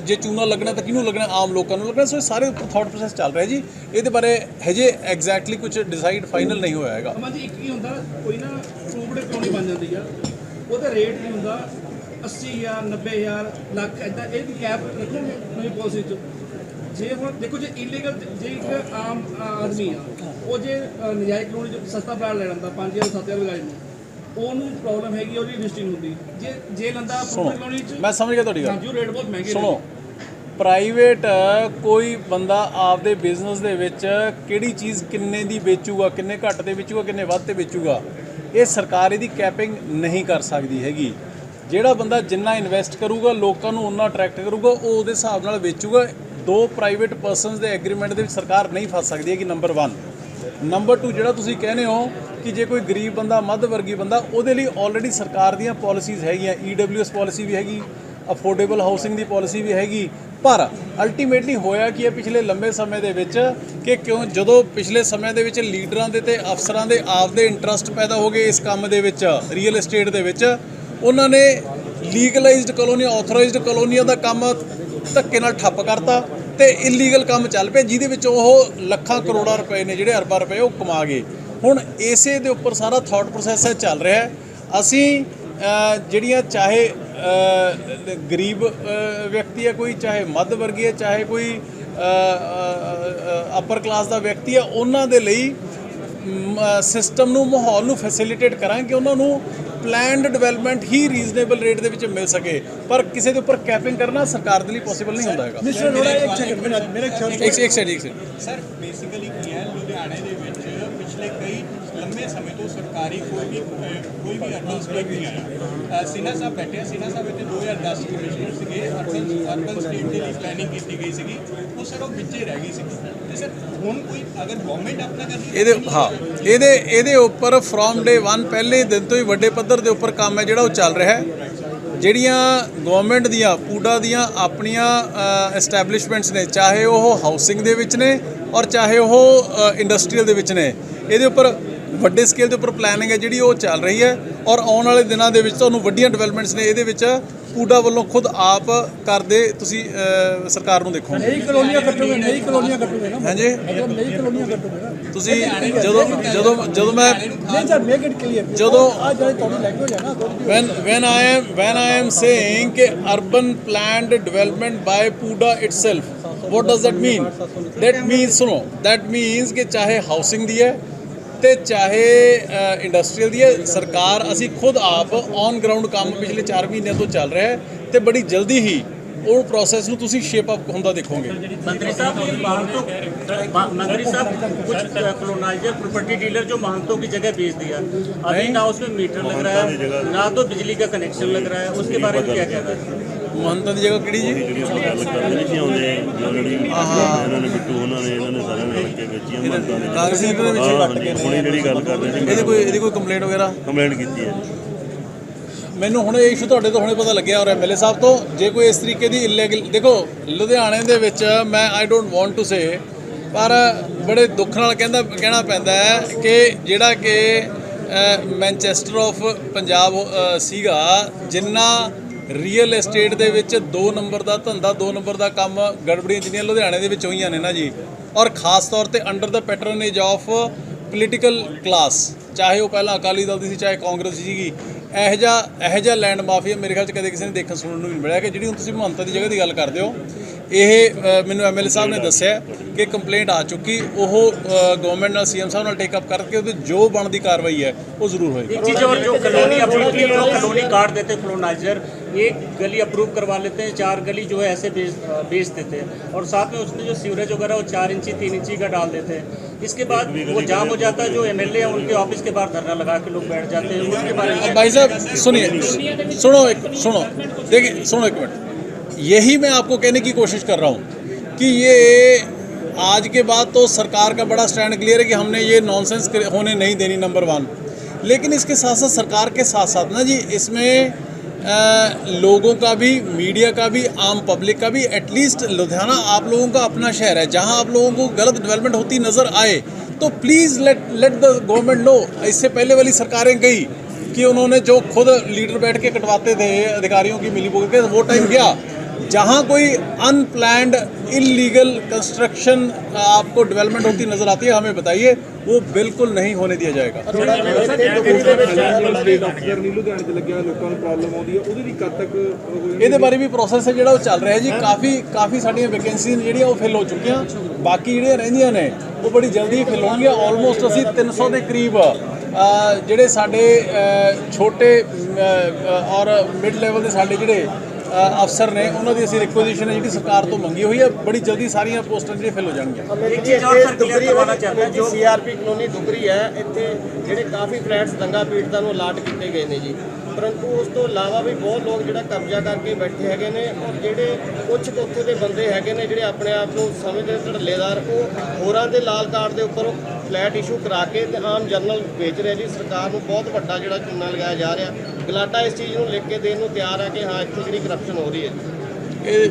ਜੇ ਚੂਨਾ ਲੱਗਣਾ ਤਾਂ ਕਿਹਨੂੰ ਲੱਗਣਾ? ਆਮ ਲੋਕਾਂ ਨੂੰ ਲੱਗਣਾ। ਸੋ ਇਹ ਸਾਰੇ ਥਾਟ ਪ੍ਰੋਸੈਸ ਚੱਲ ਰਿਹਾ ਜੀ। ਇਹਦੇ ਬਾਰੇ ਹਜੇ ਐਗਜ਼ੈਕਟਲੀ ਕੁਝ ਡਿਸਾਈਡ ਫਾਈਨਲ ਨਹੀਂ ਹੋਇਆ ਹੈਗਾ। ਜੀ ਇੱਕ ਹੀ ਹੁੰਦਾ, ਕੋਈ ਨਾ ਟੂਬੜੇ ਕਲੋਨੀ ਬਣ ਜਾਂਦੀ ਆ, ਉਹਦਾ ਰੇਟ ਨਹੀਂ ਹੁੰਦਾ 80,000 90,000 ਲੱਖ ਇੱਦਾਂ, ਇਹਦੀ ਕੈਪ ਰੱਖੋ ਨਵੀਂ ਪਾਲਿਸੀ 'ਚ। ਜੇ ਹੁਣ ਦੇਖੋ, ਜੇ ਇਲੀਗਲ, ਜੇ ਇੱਕ ਆਮ ਆਦਮੀ ਆ, ਉਹ ਜੇ ਨਜਾਇਜ਼ ਕਲੋਨੀ 'ਚ ਸਸਤਾ ਪਲਾਟ ਲੈ ਲੈਂਦਾ 5,000 7,000 ਲਗਾਈ ਨੂੰ, ਉਹਨੂੰ ਪ੍ਰੋਬਲਮ ਹੈਗੀ, ਉਹਦੀ ਰਜਿਸਟਰੀ ਹੁੰਦੀ। ਜੇ ਲੰਦਾ ਕਲੋਨੀ 'ਚ, ਮੈਂ ਸਮਝ ਗਿਆ ਤੁਹਾਡੀ ਗੱਲ। ਜੋ ਰੇਟ ਬਹੁਤ ਮਹਿੰਗੇ ਨੇ। ਸੁਣੋ, ਪ੍ਰਾਈਵੇਟ ਕੋਈ ਬੰਦਾ ਆਪਦੇ ਬਿਜ਼ਨਸ ਦੇ ਵਿੱਚ ਕਿਹੜੀ ਚੀਜ਼ ਕਿੰਨੇ ਦੀ ਵੇਚੂਗਾ, ਕਿੰਨੇ ਘੱਟ ਤੇ ਵੇਚੂਗਾ, ਕਿੰਨੇ ਵੱਧ ਤੇ ਵੇਚੂਗਾ, ਇਹ ਸਰਕਾਰ ਇਹਦੀ ਕੈਪਿੰਗ ਨਹੀਂ ਕਰ ਸਕਦੀ ਹੈਗੀ। ਜਿਹੜਾ ਬੰਦਾ ਜਿੰਨਾ ਇਨਵੈਸਟ ਕਰੂਗਾ, ਲੋਕਾਂ ਨੂੰ ਉਨਾ ਅਟਰੈਕਟ ਕਰੂਗਾ, ਉਹ ਉਹਦੇ ਹਿਸਾਬ ਨਾਲ ਵੇਚੂਗਾ। 2 ਪ੍ਰਾਈਵੇਟ ਪਰਸਨਸ ਦੇ ਐਗਰੀਮੈਂਟ ਦੇ ਵਿੱਚ ਸਰਕਾਰ ਨਹੀਂ ਫਸ ਸਕਦੀ ਹੈਗੀ, ਨੰਬਰ 1। ਨੰਬਰ 2, ਜਿਹੜਾ ਤੁਸੀਂ ਕਹਿੰਦੇ ਹੋ ਕਿ ਜੇ ਕੋਈ ਗਰੀਬ ਬੰਦਾ, ਮੱਧ ਵਰਗੀ ਬੰਦਾ, ਉਹਦੇ ਲਈ ਆਲਰੇਡੀ ਸਰਕਾਰ ਦੀਆਂ ਪਾਲਿਸੀਜ਼ ਹੈਗੀਆਂ। EWS ਪਾਲਿਸੀ ਵੀ ਹੈਗੀ, ਅਫੋਰਡੇਬਲ ਹਾਊਸਿੰਗ ਦੀ ਪਾਲਿਸੀ ਵੀ ਹੈਗੀ। ਪਰ ਅਲਟੀਮੇਟਲੀ ਹੋਇਆ ਕੀ ਹੈ ਪਿਛਲੇ ਲੰਬੇ ਸਮੇਂ ਦੇ ਵਿੱਚ ਕਿ ਕਿਉਂ ਜਦੋਂ ਪਿਛਲੇ ਸਮੇਂ ਦੇ ਵਿੱਚ ਲੀਡਰਾਂ ਦੇ ਤੇ ਅਫਸਰਾਂ ਦੇ ਆਪਦੇ ਇੰਟਰਸਟ ਪੈਦਾ ਹੋ ਗਏ ਇਸ ਕੰਮ ਦੇ ਵਿੱਚ, ਰੀਅਲ ਏਸਟੇਟ ਦੇ ਵਿੱਚ, ਉਹਨਾਂ ਨੇ ਲੀਗਲਾਈਜ਼ਡ ਕਲੋਨੀਆਂ, ਆਥੋਰਾਈਜ਼ਡ ਕਲੋਨੀਆਂ ਦਾ ਕੰਮ ਧੱਕੇ ਨਾਲ ਠੱਪ ਕਰਤਾ ਤੇ ਇਲੀਗਲ ਕੰਮ ਚੱਲ ਪਿਆ, ਜਿਹਦੇ ਵਿੱਚ ਉਹ ਲੱਖਾਂ ਕਰੋੜਾਂ ਰੁਪਏ ਨੇ, ਜਿਹੜੇ ਅਰਬਾਂ ਰੁਪਏ ਉਹ ਕਮਾ ਗਏ। ਹੁਣ ਇਸੇ ਦੇ ਉੱਪਰ ਸਾਰਾ ਥਾਟ ਪ੍ਰੋਸੈਸ ਚੱਲ ਰਿਹਾ। ਅਸੀਂ ਜਿਹੜੀਆਂ ਚਾਹੇ ਗਰੀਬ ਵਿਅਕਤੀ ਹੈ ਕੋਈ, ਚਾਹੇ ਮੱਧ ਵਰਗੀ ਹੈ, ਚਾਹੇ ਕੋਈ ਅਪਰ ਕਲਾਸ ਦਾ ਵਿਅਕਤੀ ਹੈ, ਉਹਨਾਂ ਦੇ ਲਈ ਸਿਸਟਮ ਨੂੰ, ਮਾਹੌਲ ਨੂੰ ਫੈਸਿਲਿਟੇਟ ਕਰਾਂਗੇ ਕਿ ਉਹਨਾਂ ਨੂੰ ਪਲੈਨਡ ਡਿਵੈਲਪਮੈਂਟ ਹੀ ਰੀਜ਼ਨੇਬਲ ਰੇਟ ਦੇ ਵਿੱਚ ਮਿਲ ਸਕੇ। ਪਰ ਕਿਸੇ ਦੇ ਉੱਪਰ ਕੈਪਿੰਗ ਕਰਨਾ ਸਰਕਾਰ ਦੇ ਲਈ ਪੋਸੀਬਲ ਨਹੀਂ ਹੁੰਦਾ ਹੈਗਾ। ਮਿਸਟਰ ਅਰੋੜਾ, ਇੱਕ ਸੈਕਿੰਡ ਮੇਰੇ ਖਿਆਲ ਇੱਕ ਸੈਕਿੰਡ ਸਰ ਬੇਸਿਕਲੀ ਕੀ ਹੈ, ਲੁਧਿਆਣੇ ਦੇ ਵਿੱਚ ਪਿਛਲੇ ਕਈ ਲੰਮੇ ਸਮੇਂ ਤੋਂ ਸਰਕਾਰੀ ਕੋਈ ਵੀ ਅਰਬਨ ਸਟੇਟ ਨਹੀਂ ਆਇਆ। ਸਿਨਹਾ ਸਾਹਿਬ ਬੈਠੇ, ਸਿਨਹਾ ਸਾਹਿਬ ਇੱਥੇ 2010 ਕਮਿਸ਼ਨਰ ਸੀਗੇ, ਅਰਬਨ ਸਟੇਟ ਦੇ ਲਈ ਪਲੈਨਿੰਗ ਕੀਤੀ ਗਈ ਸੀਗੀ, ਉਹ ਸਰ ਉਹ ਵਿੱਚੇ ਰਹਿ ਗਈ ਸੀਗੀ। ਤੇ ਸਰ ਹੁਣ ਕੋਈ ਅਗਰ ਗਵਰਨਮੈਂਟ ਆਪਣਾ ਕਰਦੀ ਇਹਦੇ ਉੱਪਰ ਫਰੋਮ ਡੇ 1 ਪਹਿਲੇ ਦਿਨ ਤੋਂ ਹੀ ਵੱਡੇ ਪੱਧਰ ਦੇ ਉੱਪਰ ਕੰਮ ਹੈ ਜਿਹੜਾ ਉਹ ਚੱਲ ਰਿਹਾ ਹੈ। ਜਿਹੜੀਆਂ ਗਵਰਨਮੈਂਟ ਦੀਆਂ ਪੂਡਾ ਦੀਆਂ ਆਪਣੀਆਂ ਐਸਟੈਬਲਿਸ਼ਮੈਂਟਸ ਨੇ, ਚਾਹੇ ਉਹ ਹਾਊਸਿੰਗ ਦੇ ਵਿੱਚ ਨੇ ਔਰ ਚਾਹੇ ਉਹ ਇੰਡਸਟਰੀਅਲ ਦੇ ਵਿੱਚ ਨੇ, ਇਹਦੇ ਉੱਪਰ ਵੱਡੇ ਸਕੇਲ ਦੇ ਉੱਪਰ ਪਲੈਨਿੰਗ ਹੈ ਜਿਹੜੀ ਉਹ ਚੱਲ ਰਹੀ ਹੈ। ਔਰ ਆਉਣ ਵਾਲੇ ਦਿਨਾਂ ਦੇ ਵਿੱਚ ਤੁਹਾਨੂੰ ਵੱਡੀਆਂ ਡਿਵੈਲਪਮੈਂਟਸ ਨੇ ਇਹਦੇ ਵਿੱਚ ਪੂਡਾ ਵੱਲੋਂ ਖੁਦ ਆਪ ਕਰਦੇ ਤੁਸੀਂ ਸਰਕਾਰ ਨੂੰ ਦੇਖੋ। ਨਈ ਕਲੋਨੀਆਂ ਕੱਟੋਗੇ, ਨਈ ਕਲੋਨੀਆਂ ਕੱਟੋਗੇ ਨਾ? ਹਾਂਜੀ, ਮਤਲਬ ਨਈ ਕਲੋਨੀਆਂ ਕੱਟੋਗੇ ਨਾ ਤੁਸੀਂ ਜਦੋਂ ਮੈਂ ਨਹੀਂ ਸਰ, ਮੇਕ ਇਟ ਕਲੀਅਰ। ਜਦੋਂ ਆ ਜਿਹੜੀ ਤੁਹਾਡੀ ਲੈਂਗੁਏਜ ਹੈ ਨਾ ਥੋੜੀ when I am saying कि urban planned development by PUDA itself, what does that mean? That means सुनो, that means कि चाहे हाउसिंग दी है ਤੇ ਚਾਹੇ ਇੰਡਸਟਰੀਅਲ ਦੀ ਹੈ, ਸਰਕਾਰ ਅਸੀਂ ਖੁਦ ਆਪ ਔਨ ਗਰਾਊਂਡ ਕੰਮ ਪਿਛਲੇ 4 ਮਹੀਨਿਆਂ ਤੋਂ ਚੱਲ ਰਿਹਾ ਹੈ ਤੇ ਬੜੀ ਜਲਦੀ ਹੀ ਉਹ ਪ੍ਰੋਸੈਸ ਨੂੰ ਤੁਸੀਂ ਸ਼ੇਪ ਅਪ ਹੁੰਦਾ ਦੇਖੋਗੇ। मंत्री साहब कुछ कॉलोनाइजर प्रॉपर्टी डीलर जो महंतों की जगह बेच दिया, अभी ना उसमें मीटर लग रहा है ना तो बिजली का कनेक्शन लग रहा है, उसके बारे में क्या कहना है? ਮਹੰਤਾਂ ਦੀ ਜਗ੍ਹਾ ਕਿਹੜੀ ਜੀ? ਕਾਂਗਰਸੀ ਦੇ ਵਿੱਚ ਜਿਹੜੀ ਗੱਲ ਕਰਦੇ ਸੀ ਇਹਦੀ ਕੋਈ ਕੰਪਲੇਂਟ ਵਗੈਰਾ ਕੰਪਲੇਂਟ ਕੀਤੀ ਹੈ। ਮੈਨੂੰ ਹੁਣ ਇਹ ਇਸ਼ੂ ਤੁਹਾਡੇ ਤੋਂ ਹੁਣੇ ਪਤਾ ਲੱਗਿਆ ਔਰ MLA ਸਾਹਿਬ ਤੋਂ। ਜੇ ਕੋਈ ਇਸ ਤਰੀਕੇ ਦੀ ਇਲੀਗਲ, ਦੇਖੋ ਲੁਧਿਆਣੇ ਦੇ ਵਿੱਚ ਮੈਂ I don't want to say, ਪਰ ਬੜੇ ਦੁੱਖ ਨਾਲ ਕਹਿਣਾ ਪੈਂਦਾ ਹੈ ਕਿ ਜਿਹੜਾ ਕਿ ਮੈਨਚੈਸਟਰ ਆਫ ਪੰਜਾਬ ਸੀਗਾ, ਜਿੰਨਾ ਰੀਅਲ ਏਸਟੇਟ ਦੇ ਵਿੱਚ 2 ਨੰਬਰ ਦਾ ਧੰਦਾ, 2 ਨੰਬਰ ਦਾ ਕੰਮ, ਗੜਬੜੀਆਂ ਜਿੰਨੀਆਂ ਲੁਧਿਆਣੇ ਦੇ ਵਿੱਚ ਹੋਈਆਂ ਨੇ ਨਾ ਜੀ, ਔਰ ਖਾਸ ਤੌਰ ਤੇ ਅੰਡਰ ਦਾ ਪੈਟਰਨੇਜ ਆਫ ਪੋਲੀਟੀਕਲ ਕਲਾਸ, ਚਾਹੇ ਉਹ ਪਹਿਲਾਂ ਅਕਾਲੀ ਦਲ ਦੀ ਸੀ ਚਾਹੇ ਕਾਂਗਰਸ ਸੀਗੀ, ਇਹੋ ਜਿਹਾ ਲੈਂਡ ਮਾਫੀਆ ਮੇਰੇ ਖਿਆਲ 'ਚ ਕਦੇ ਕਿਸੇ ਨੇ ਦੇਖਣ ਸੁਣਨ ਨੂੰ ਨਹੀਂ ਮਿਲਿਆ। ਕਿ ਜਿਹੜੀ ਹੁਣ ਤੁਸੀਂ ਮਹੰਤਾਂ ਦੀ ਜਗ੍ਹਾ ਦੀ ਗੱਲ ਕਰਦੇ ਹੋ, ਇਹ ਮੈਨੂੰ MLA ਸਾਹਿਬ ਨੇ ਦੱਸਿਆ ਕਿ ਕੰਪਲੇਂਟ ਆ ਚੁੱਕੀ, ਉਹ ਗਵਰਨਮੈਂਟ ਨਾਲ CM ਸਾਹਿਬ ਨਾਲ ਟੇਕ ਅਪ ਕਰਕੇ ਉਹਦੇ जो ਬਣਦੀ कार्रवाई है वो जरूर होगी। एक चीज़ और, जो कॉलोनी अप्रूव की, जो कॉलोनी काट देते कॉलोनाइजर, एक गली अप्रूव करवा लेते हैं, 4 गली जो है ऐसे बेच देते हैं, और साथ में उसमें जो सीवरेज वगैरह वो 4 इंची 3 इंची का डाल देते हैं। इसके बाद वो जाम हो जाता है, जो MLA है उनके ऑफिस के बाहर धरना लगा के लोग बैठ जाते हैं। उसके बारे में भाई साहब सुनिए, सुनो देखिए, सुनो एक मिनट, यही मैं आपको कहने की कोशिश कर रहा हूँ कि ये आज के बाद तो सरकार का बड़ा स्टैंड क्लियर है कि हमने ये नॉनसेंस होने नहीं देनी, नंबर 1। लेकिन इसके साथ साथ सरकार के साथ साथ ना जी, इसमें लोगों का भी, मीडिया का भी, आम पब्लिक का भी, एटलीस्ट लुधियाना आप लोगों का अपना शहर है, जहां आप लोगों को गलत डेवलपमेंट होती नज़र आए तो please let the government know. इससे पहले वाली सरकारें गई कि उन्होंने जो खुद लीडर बैठ के कटवाते थे अधिकारियों की मिली भुगत के, वो टाइम गया। जहाँ कोई अनप्लैंड इलीगल कंस्ट्रक्शन आपको डेवलपमेंट होती नज़र आती है, हमें बताइए, वो बिल्कुल नहीं होने दिया जाएगा। ਇਹਦੇ ਬਾਰੇ ਵੀ ਪ੍ਰੋਸੈਸ ਹੈ ਜਿਹੜਾ ਉਹ ਚੱਲ ਰਿਹਾ ਜੀ। ਕਾਫੀ ਸਾਡੀਆਂ ਵੈਕੈਂਸੀਜ਼ ਜਿਹੜੀਆਂ ਉਹ ਫਿਲ ਹੋ ਚੁੱਕੀਆਂ, ਬਾਕੀ ਜਿਹੜੀਆਂ ਰਹਿੰਦੀਆਂ ਨੇ ਉਹ ਬੜੀ ਜਲਦੀ ਫਿਲ ਹੋਣਗੀਆਂ। ਆਲਮੋਸਟ ਅਸੀਂ 300 ਦੇ ਕਰੀਬ ਜਿਹੜੇ ਸਾਡੇ ਛੋਟੇ ਔਰ ਮਿਡ ਲੈਵਲ ਦੇ ਸਾਡੇ ਜਿਹੜੇ ਅਫਸਰ ਨੇ, ਉਹਨਾਂ ਦੀ ਅਸੀਂ ਰਿਕੁਐਜ਼ੀਸ਼ਨ ਹੈ ਜਿਹੜੀ ਸਰਕਾਰ ਤੋਂ ਮੰਗੀ ਹੋਈ ਹੈ। ਬੜੀ ਜਲਦੀ ਸਾਰੀਆਂ ਪੋਸਟਾਂ ਜਿਹੜੀਆਂ ਫਿਲ ਹੋ ਜਾਣਗੀਆਂ। एक चीज़ और सर क्लियर करवाना चाहते हैं, जो CRP ਕਲੋਨੀ ਦੁਗਰੀ ਹੈ, ਇੱਥੇ ਜਿਹੜੇ ਕਾਫੀ ਫਲੈਟਸ ਦੰਗਾ ਪੀੜਤਾਂ ਨੂੰ ਅਲਾਟ ਕੀਤੇ ਗਏ ਨੇ ਜੀ, ਪਰੰਤੂ ਉਸ ਤੋਂ ਇਲਾਵਾ ਵੀ ਬਹੁਤ ਲੋਕ ਜਿਹੜਾ ਕਬਜ਼ਾ ਕਰਕੇ ਬੈਠੇ ਹੈਗੇ ਨੇ ਔਰ ਜਿਹੜੇ ਕੁਝ ਕੁ ਉੱਥੇ ਦੇ ਬੰਦੇ ਹੈਗੇ ਨੇ ਜਿਹੜੇ ਆਪਣੇ ਆਪ ਨੂੰ ਸਮਝਦੇ ਧੜੱਲੇਦਾਰ, ਉਹ ਹੋਰਾਂ ਦੇ ਲਾਲ ਕਾਰਡ ਦੇ ਉੱਪਰ ਫਲੈਟ ਇਸ਼ੂ ਕਰਾ ਕੇ ਤੇ ਆਮ ਜਨਰਲ ਵੇਚ ਰਿਹਾ ਜੀ। ਸਰਕਾਰ ਨੂੰ ਬਹੁਤ ਵੱਡਾ ਜਿਹੜਾ ਚੂਨਾ ਲਗਾਇਆ ਜਾ ਰਿਹਾ। ਗਲਾਟਾ ਇਸ ਚੀਜ਼ ਨੂੰ ਲਿਖ ਕੇ ਦੇਣ ਨੂੰ ਤਿਆਰ ਹੈ ਕਿ ਹਾਂ ਇੱਥੇ ਜਿਹੜੀ ਕਰਪਸ਼ਨ ਹੋ ਰਹੀ ਹੈ। ਇਹ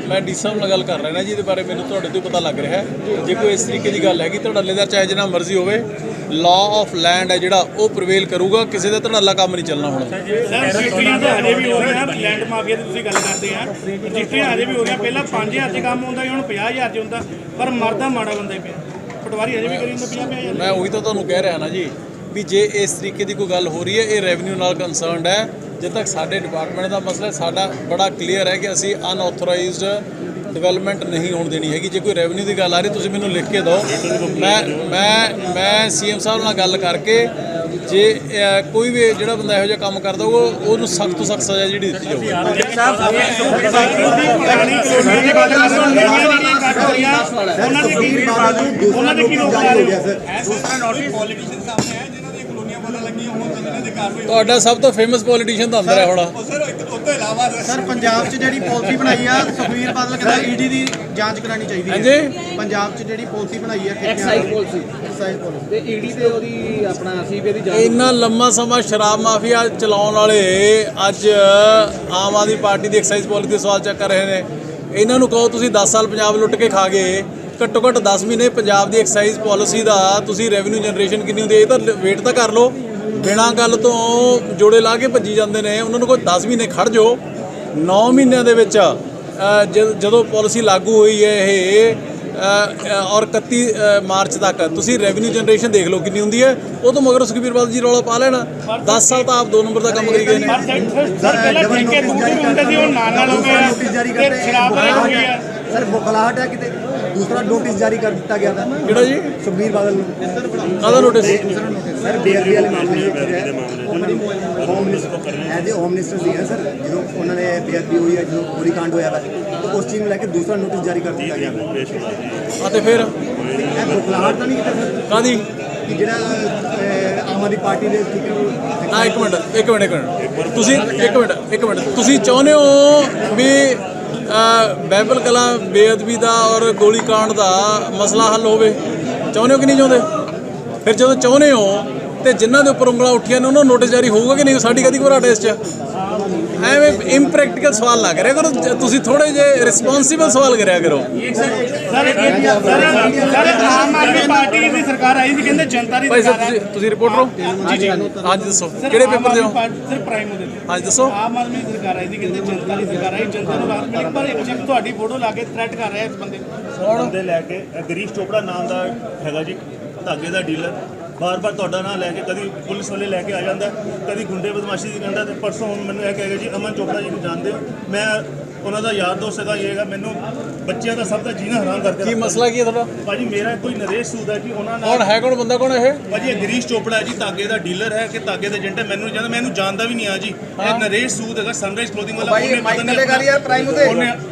ਮੈਂ ਡੀ ਸਾਹਿਬ ਨਾਲ ਗੱਲ ਕਰ ਰਿਹਾ ਨਾ ਜੀ, ਇਹਦੇ ਬਾਰੇ ਮੈਨੂੰ ਤੁਹਾਡੇ ਤੋਂ ਪਤਾ ਲੱਗ ਰਿਹਾ ਹੈ। ਜੇ ਕੋਈ ਇਸ ਤਰੀਕੇ ਦੀ ਗੱਲ ਹੈਗੀ, ਧੜੱਲੇਦਾਰ ਚਾਹੇ ਜਿੰਨਾ ਮਰਜ਼ੀ ਹੋਵੇ, ਲਾਅ ਆਫ ਲੈਂਡ ਹੈ ਜਿਹੜਾ ਉਹ ਪ੍ਰਵੇਲ ਕਰੂਗਾ, ਕਿਸੇ ਦਾ ਧੜੱਲਾ ਕੰਮ ਨਹੀਂ ਚੱਲਣਾ ਹੁਣ। ਰਜਿਸਟਰੀਆਂ ਤਾਂ ਹਜੇ ਵੀ ਹੋ ਰਹੀਆਂ, ਲੈਂਡ ਮਾਫੀਆ ਦੀ ਤੁਸੀਂ ਗੱਲ ਕਰਦੇ ਆ, ਰਜਿਸਟਰੀਆਂ ਹਜੇ ਵੀ ਹੋ ਰਹੀਆਂ। ਪਹਿਲਾਂ 5000 'ਚ ਕੰਮ ਹੁੰਦਾ ਸੀ, ਹੁਣ 50000 'ਚ ਹੁੰਦਾ, ਪਰ ਮਰਦਾ ਮਾੜਾ ਬੰਦਾ ਹੀ ਪਿਆ। ਪਟਵਾਰੀ ਹਜੇ ਵੀ ਕਰੀ ਜਾਂਦਾ 50,000। ਮੈਂ ਉਹੀ ਤਾਂ ਤੁਹਾਨੂੰ ਕਹਿ ਰਿਹਾ ਨਾ ਜੀ ਵੀ ਜੇ ਇਸ ਤਰੀਕੇ ਦੀ ਕੋਈ ਗੱਲ ਹੋ ਰਹੀ ਹੈ, ਇਹ ਰੈਵਨਿਊ ਨਾਲ ਕੰਸਰਨਡ ਹੈ। ਜਦ ਤੱਕ ਸਾਡੇ ਡਿਪਾਰਟਮੈਂਟ ਦਾ ਮਸਲਾ ਸਾਡਾ ਬੜਾ ਕਲੀਅਰ ਹੈ ਕਿ ਅਸੀਂ ਅਨਆਥੋਰਾਈਜ਼ਡ ਡਿਵੈਲਪਮੈਂਟ ਨਹੀਂ ਹੋਣ ਦੇਣੀ ਹੈਗੀ। ਜੇ ਕੋਈ ਰੈਵਨਿਊ ਦੀ ਗੱਲ ਆ ਰਹੀ, ਤੁਸੀਂ ਮੈਨੂੰ ਲਿਖ ਕੇ ਦਿਓ। ਮੈਂ ਸੀਐਮ ਸਾਹਿਬ ਨਾਲ ਗੱਲ ਕਰਕੇ ਜੇ ਕੋਈ ਵੀ ਜਿਹੜਾ ਬੰਦਾ ਇਹੋ ਜਿਹਾ ਕੰਮ ਕਰਦਾ ਉਹਨੂੰ ਸਖਤ ਤੋਂ ਸਖਤ ਸਜ਼ਾ ਜਿਹੜੀ ਦਿੱਤੀ ਜਾਊਗੀ। ਉਹਨਾਂ ਦੇ ਕੀ ਲੋਕ ਆ ਰਹੇ ਤੁਹਾਡਾ ਸਭ ਤੋਂ ਫੇਮਸ ਪੋਲੀਟੀਸ਼ੀਅਨ ਤਾਂ ਅੰਦਰ ਹੈ ਹੁਣ। ਸਰ ਪੰਜਾਬ 'ਚ ਜਿਹੜੀ ਪਾਲਿਸੀ ਬਣਾਈ ਆ, ਸੁਖਬੀਰ ਬਾਦਲ ਕਹਿੰਦਾ ਈਡੀ ਦੀ ਜਾਂਚ ਕਰਾਉਣੀ ਚਾਹੀਦੀ ਹੈ। ਹਾਂਜੀ, ਪੰਜਾਬ 'ਚ ਜਿਹੜੀ ਪਾਲਿਸੀ ਬਣਾਈ ਆ ਐਕਸਾਈਜ਼ ਪਾਲਿਸੀ ਤੇ ਈਡੀ ਤੇ ਉਹਦੀ ਆਪਣਾ ਸੀਬੀਆਈ ਦੀ ਜਾਂਚ। ਇੰਨਾ ਲੰਮਾ ਸਮਾਂ ਸ਼ਰਾਬ ਮਾਫੀਆ ਚਲਾਉਣ ਵਾਲੇ ਅੱਜ ਆਮ ਆਦਮੀ ਪਾਰਟੀ ਦੀ ਐਕਸਾਈਜ਼ ਪਾਲਿਸੀ ਦੇ ਸਵਾਲ ਚੱਕ ਕਰ ਰਹੇ ਨੇ। ਇਹਨਾਂ ਨੂੰ ਕਹੋ ਤੁਸੀਂ 10 ਸਾਲ ਪੰਜਾਬ ਲੁੱਟ ਕੇ ਖਾ ਗਏ, ਘੱਟੋ ਘੱਟ 10 ਮਹੀਨੇ ਪੰਜਾਬ ਦੀ ਐਕਸਾਈਜ਼ ਪਾਲਿਸੀ ਦਾ ਤੁਸੀਂ ਰੈਵਨਿਊ ਜਨਰੇਸ਼ਨ ਕਿੰਨੀ ਹੁੰਦੀ ਹੈ ਇਹ ਤਾਂ ਵੇਟ ਤਾਂ ਕਰ ਲਓ। ਬਿਨਾਂ ਗੱਲ ਤੋਂ ਜੋੜੇ ਲਾ ਕੇ ਭੱਜੀ ਜਾਂਦੇ ਨੇ। ਉਹਨਾਂ ਨੂੰ ਕੋਈ 10 ਮਹੀਨੇ ਖੜ੍ਹ ਜਾਓ। 9 ਮਹੀਨਿਆਂ ਦੇ ਵਿੱਚ ਜਦੋਂ ਪਾਲਿਸੀ ਲਾਗੂ ਹੋਈ ਹੈ ਇਹ ਔਰ 31 ਮਾਰਚ ਤੱਕ ਤੁਸੀਂ ਰੈਵਨਿਊ ਜਨਰੇਸ਼ਨ ਦੇਖ ਲਓ ਕਿੰਨੀ ਹੁੰਦੀ ਹੈ। ਉਹ ਤੋਂ ਮਗਰ ਸੁਖਬੀਰ ਬਾਦਲ ਜੀ ਰੌਲਾ ਪਾ ਲੈਣਾ। 10 ਸਾਲ ਤਾਂ ਆਪ 2 ਨੰਬਰ ਦਾ ਕੰਮ ਕਰੀ ਗਏ ਨੇ। ਸਰ ਪਹਿਲਾਂ ਠੇਕੇ ਦੂਜੇ ਵੀ ਹੁੰਦੇ ਸੀ, ਉਹ ਨਾਲ ਹੋ ਗਏ ਤੇ ਸ਼ਰਾਬ ਵਾਲੇ ਹੋ ਗਏ ਆ। ਸਰ ਬੁਖਲਾਹਟ ਹੈ ਕਿਤੇ ਦੂਸਰਾ ਨੋਟਿਸ ਜਾਰੀ ਕਰ ਦਿੱਤਾ ਗਿਆ था ਕਿਹੜਾ ਜੀ? ਸੁਖਬੀਰ ਬਾਦਲ ਨੂੰ ਕਾਹਦਾ ਨੋਟਿਸ? ਸਰ ਬੇਅਦਬੀ ਵਾਲੇ ਮਾਮਲੇ home minister as home minister ਸੀ ਸਰ, ਜਦੋਂ ਉਹਨਾਂ ਨੇ ਬੇਅਦਬੀ ਹੋਈ ਹੈ, ਜਦੋਂ ਗੋਲੀ ਕਾਂਡ ਹੋਇਆ ਵਾ, ਉਸ ਚੀਜ਼ ਨੂੰ ਲੈ ਕੇ ਦੂਸਰਾ ਨੋਟਿਸ ਜਾਰੀ ਕਰ ਦਿੱਤਾ ਗਿਆ। ਅਤੇ ਫਿਰ ਇਹ ਬੁਖਲਾਹਟ ਤਾਂ ਨਹੀਂ ਕਿਤੇ ਸਰ ਕਾਹਦੀ? ਕਿ ਜਿਹੜਾ ਆਮ ਆਦਮੀ ਪਾਰਟੀ ਦੇ ਨਾ ਇੱਕ ਮਿੰਟ ਤੁਸੀਂ ਚਾਹੁੰਦੇ ਹੋ ਵੀ ਬਾਈਬਲ ਕਲਾਂ ਬੇਅਦਬੀ ਦਾ ਔਰ ਗੋਲੀ ਕਾਂਡ ਦਾ ਮਸਲਾ ਹੱਲ ਹੋਵੇ? ਚਾਹੁੰਦੇ ਹੋ ਕਿ ਨਹੀਂ ਚਾਹੁੰਦੇ? ਫਿਰ ਜਦੋਂ ਚਾਹੁੰਦੇ ਹੋ ਤੇ ਜਿਨ੍ਹਾਂ ਦੇ ਉੱਪਰ ਉਂਗਲਾਂ ਉੱਠੀਆਂ ਨੇ ਉਹਨਾਂ ਨੂੰ ਨੋਟਿਸ ਜਾਰੀ ਹੋਊਗਾ ਕਿ ਨਹੀਂ? ਸਾਡੀ ਕਦੀ ਘਬਰਾਹਟ ਇਸ 'ਚ? ਐਵੇਂ ਇੰਪ੍ਰੈਕਟੀਕਲ ਸਵਾਲ ਨਾ ਕਰਿਆ ਕਰੋ, ਤੁਸੀਂ ਥੋੜੇ ਜਿਹੇ ਰਿਸਪੌਂਸਿਬਲ ਸਵਾਲ ਕਰਿਆ ਕਰੋ। ਸਰ ਆਮ ਆਦਮੀ ਪਾਰਟੀ ਦੀ ਸਰਕਾਰ ਆਈ ਸੀ, ਕਹਿੰਦੇ ਜਨਤਾ ਦੀ ਭਾਈ ਸਰਕਾਰ ਹੈ। ਸਾਹਿਬ ਤੁਸੀਂ ਰਿਪੋਰਟਰ ਹੋ? ਜੀ ਹਾਂਜੀ ਦੱਸੋ ਕਿਹੜੇ ਪੇਪਰ ਦੇ ਹੋ? ਸਰ ਪ੍ਰਾਈਮ ਦੇ। ਹਾਂਜੀ ਦੱਸੋ। ਆਮ ਆਦਮੀ ਦੀ ਸਰਕਾਰ ਆਈ ਸੀ, ਕਹਿੰਦੇ ਜਨਤਾ ਦੀ ਸਰਕਾਰ ਆਈ, ਜਨਤਾ ਨੂੰ ਰਾਹਤ ਮਿਲੀ, ਪਰ ਇੱਕ ਸ਼ਖਸ ਤੁਹਾਡੀ ਫੋਟੋ ਲਾ ਕੇ ਥ੍ਰੈਟ ਕਰ ਰਿਹਾ ਇਸ ਬੰਦੇ ਨੂੰ। ਬੰਦੇ ਲੈ ਕੇ ਗਰੀਸ਼ ਚੋਪੜਾ ਨਾਮ ਦਾ ਹੈਗਾ ਜੀ, ਧਾਗੇ ਦਾ ਡੀਲਰ, ਬਾਰ-ਬਾਰ ਤੁਹਾਡਾ ਨਾਂ ਲੈ ਕੇ ਕਦੀ ਪੁਲਿਸ ਵਾਲੇ ਲੈ ਕੇ ਆ ਜਾਂਦਾ, ਕਦੀ ਗੁੰਡੇ ਬਦਮਾਸ਼ੀ ਦੀ ਕਹਿੰਦਾ। ਤੇ ਪਰਸੋਂ ਹੁਣ ਮੈਨੂੰ ਇਹ ਕਹੇਗਾ ਜੀ ਅਮਨ ਚੋਪੜਾ ਜੀ ਨੂੰ ਜਾਣਦੇ ਹੋ, ਮੈਂ ਉਹਨਾਂ ਦਾ ਯਾਰ ਦੋਸਤ ਹੈਗਾ। ਇਹ ਹੈਗਾ ਮੈਨੂੰ ਬੱਚਿਆਂ ਦਾ ਸਭ ਦਾ ਜੀਣਾ ਹਰਾਮ ਕਰਕੇ। ਕੀ ਮਸਲਾ ਕੀ ਹੈ ਤੁਹਾਡਾ? ਭਾਜੀ ਮੇਰਾ ਕੋਈ ਨਰੇਸ਼ ਸੂਦ ਹੈ ਕਿ ਉਹਨਾਂ ਨਾਲ ਕੌਣ ਹੈ? ਕੌਣ ਬੰਦਾ ਕੌਣ ਇਹ? ਭਾਜੀ ਇਹ ਗਰੀਸ਼ ਚੋਪੜਾ ਹੈ ਜੀ, ਧਾਗੇ ਦਾ ਡੀਲਰ ਹੈ ਕਿ ਧਾਗੇ ਦਾ ਏਜੰਟ ਹੈ, ਮੈਨੂੰ ਨਹੀਂ ਜਾਣਦਾ, ਮੈਂ ਇਹਨੂੰ ਜਾਣਦਾ ਵੀ ਨਹੀਂ ਆ ਜੀ। ਇਹ ਨਰੇਸ਼ ਸੂਦ ਹੈਗਾ ਸਨਰਾਈਜ਼ ਕਲੋਥਿੰਗ ਵਾਲਾ।